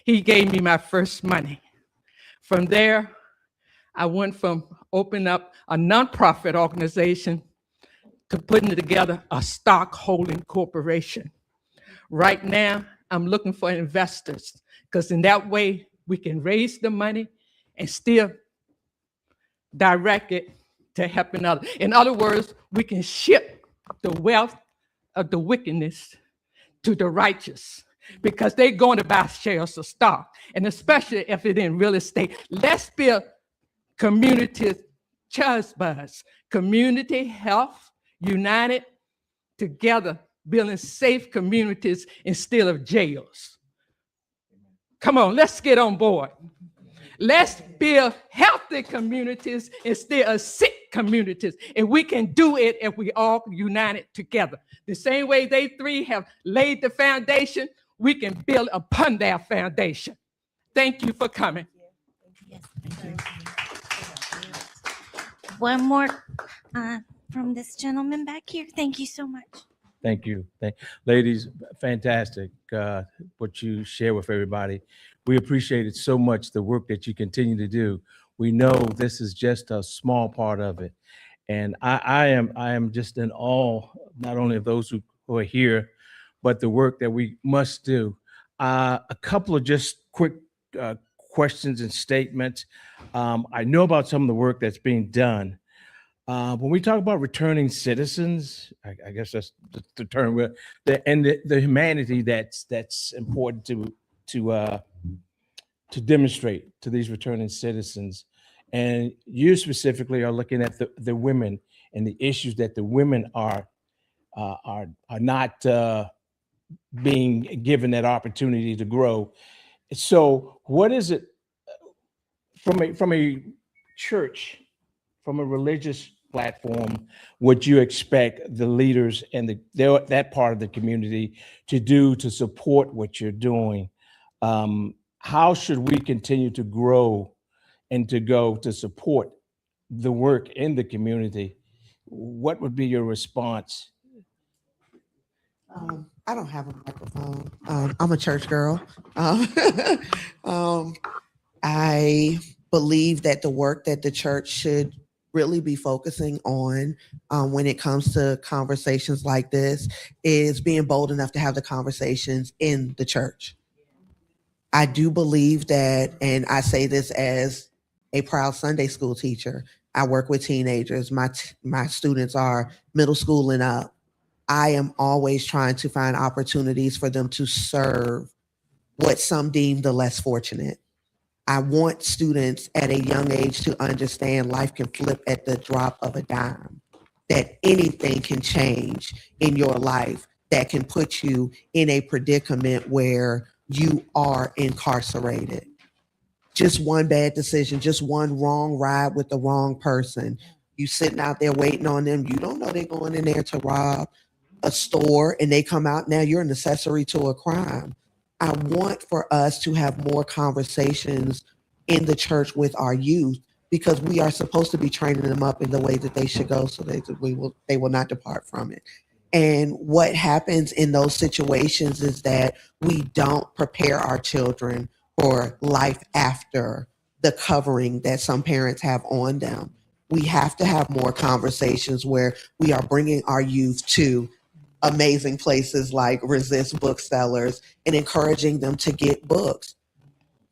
He gave me my first money. From there, I went from opening up a nonprofit organization to putting together a stockholding corporation. Right now, I'm looking for investors, because in that way, we can raise the money and still direct it to helping others. In other words, we can ship the wealth of the wickedness to the righteous, because they're going to buy shares of stock, and especially if it's in real estate. Let's build community trust buzz, community health, united together, building safe communities instead of jails. Come on, let's get on board. Let's build healthy communities instead of sick communities. And we can do it if we all united together. The same way they 3 have laid the foundation, we can build upon their foundation. Thank you for coming. Yes, thank you. One more from this gentleman back here. Thank you so much. Thank you. Ladies, fantastic what you share with everybody. We appreciate it so much, the work that you continue to do. We know this is just a small part of it. And I am just in awe, not only of those who are here, but the work that we must do. A couple of just quick questions and statements. I know about some of the work that's being done. When we talk about returning citizens, I guess that's the term, and the humanity that's important to demonstrate to these returning citizens. And you specifically are looking at the women and the issues that the women are not being given that opportunity to grow. So what is it from a church, from a religious platform, would you expect the leaders and that part of the community to do to support what you're doing How should we continue to grow and to go to support the work in the community? What would be your response? I don't have a microphone. I'm a church girl. Um, um, I believe that the work that the church should really be focusing on when it comes to conversations like this is being bold enough to have the conversations in the church. I do believe that, and I say this as a proud Sunday school teacher. I work with teenagers. My students are middle school and up. I am always trying to find opportunities for them to serve what some deem the less fortunate. I want students at a young age to understand life can flip at the drop of a dime, that anything can change in your life that can put you in a predicament where you are incarcerated. Just one bad decision, just one wrong ride with the wrong person. You sitting out there waiting on them. You don't know they're going in there to rob a store and they come out. Now you're an accessory to a crime. I want for us to have more conversations in the church with our youth because we are supposed to be training them up in the way that they should go so they will not depart from it. And what happens in those situations is that we don't prepare our children for life after the covering that some parents have on them. We have to have more conversations where we are bringing our youth to amazing places like Resist Booksellers and encouraging them to get books.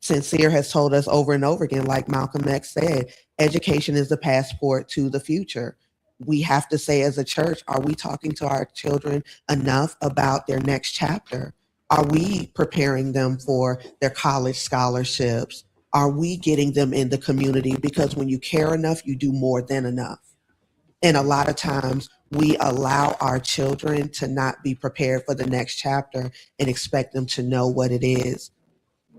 Sincere has told us over and over again, like Malcolm X said, education is the passport to the future. We have to say as a church, are we talking to our children enough about their next chapter? Are we preparing them for their college scholarships? Are we getting them in the community? Because when you care enough, you do more than enough. And a lot of times we allow our children to not be prepared for the next chapter and expect them to know what it is.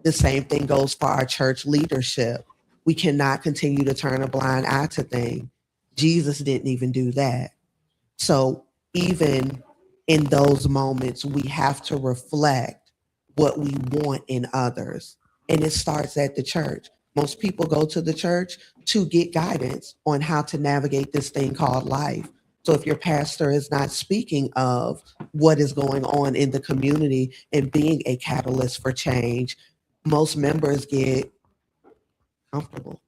The same thing goes for our church leadership. We cannot continue to turn a blind eye to things. Jesus didn't even do that. So even in those moments, we have to reflect what we want in others. And it starts at the church. Most people go to the church to get guidance on how to navigate this thing called life. So if your pastor is not speaking of what is going on in the community and being a catalyst for change, most members get comfortable.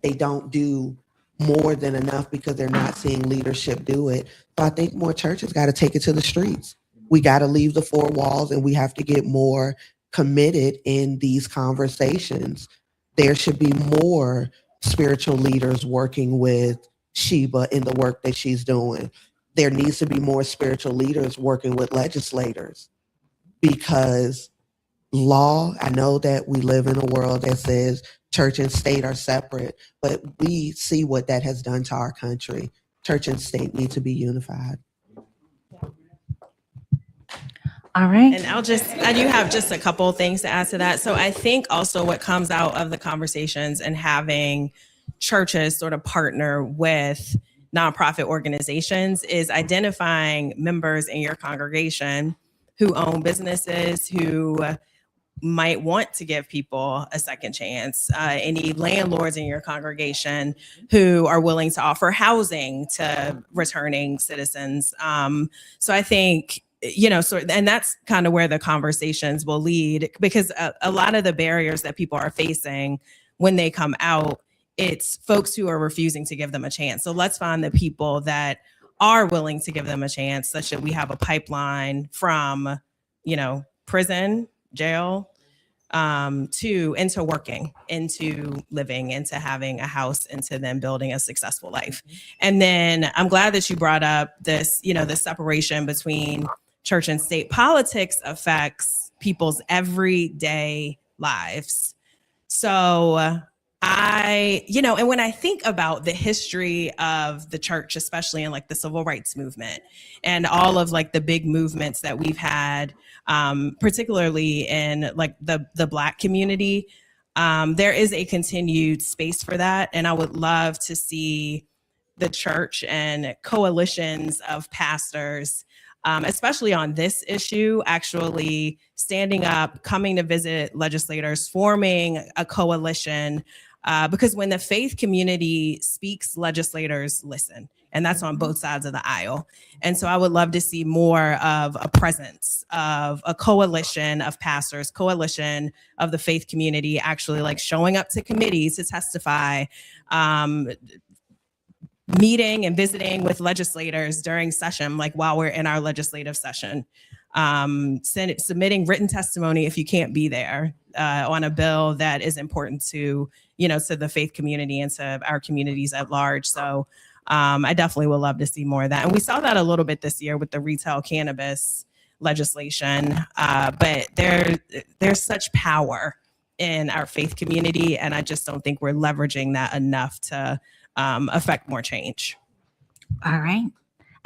They don't do more than enough because they're not seeing leadership do it. So I think more churches got to take it to the streets. We got to leave the four walls and we have to get more committed in these conversations. There should be more spiritual leaders working with Sheba in the work that she's doing. There needs to be more spiritual leaders working with legislators because law, I know that we live in a world that says church and state are separate, but we see what that has done to our country. Church and state need to be unified. All right. And I do have just a couple of things to add to that. So I think also what comes out of the conversations and having churches sort of partner with nonprofit organizations is identifying members in your congregation who own businesses, who might want to give people a second chance, any landlords in your congregation who are willing to offer housing to returning citizens. So I think, and that's kind of where the conversations will lead, because a lot of the barriers that people are facing when they come out, it's folks who are refusing to give them a chance. So let's find the people that are willing to give them a chance, such that we have a pipeline from, prison, jail, into working, into living, into having a house, into then building a successful life. And then I'm glad that you brought up this, the separation between church and state. Politics affects people's everyday lives. So and when I think about the history of the church, especially in like the civil rights movement and all of like the big movements that we've had, particularly in like the Black community, there is a continued space for that. And I would love to see the church and coalitions of pastors especially on this issue, actually standing up, coming to visit legislators, forming a coalition, because when the faith community speaks, legislators listen. And that's on both sides of the aisle. And so I would love to see more of a presence of a coalition of pastors, coalition of the faith community actually like showing up to committees to testify, meeting and visiting with legislators during session, like while we're in our legislative session, submitting written testimony if you can't be there on a bill that is important to, to the faith community and to our communities at large. So I definitely would love to see more of that. And we saw that a little bit this year with the retail cannabis legislation, but there's such power in our faith community, and I just don't think we're leveraging that enough to affect more change. All right.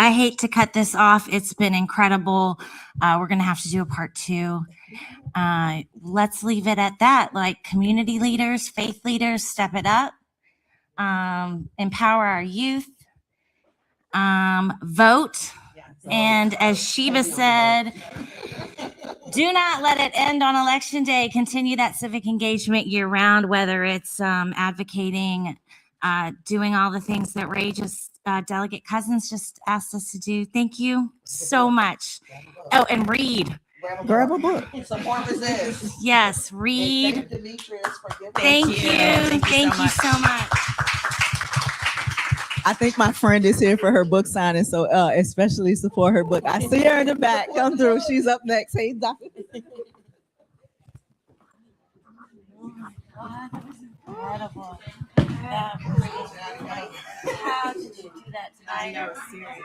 I hate to cut this off. It's been incredible. We're going to have to do a part 2. Let's leave it at that. Like community leaders, faith leaders, step it up. Empower our youth. Vote. And as Sheba said, do not let it end on election day. Continue that civic engagement year round, whether it's advocating, doing all the things that Ray Delegate Cousins just asked us to do. Thank you so much. Oh, and read. Grab a book. Support resist. Yes, read. Thank Thank you. Thank you so much. I think my friend is here for her book signing, so especially support her book. I see her in the back. Come through. She's up next. Hey, Dr. Incredible. That was great. How did you do that tonight? I know, serious.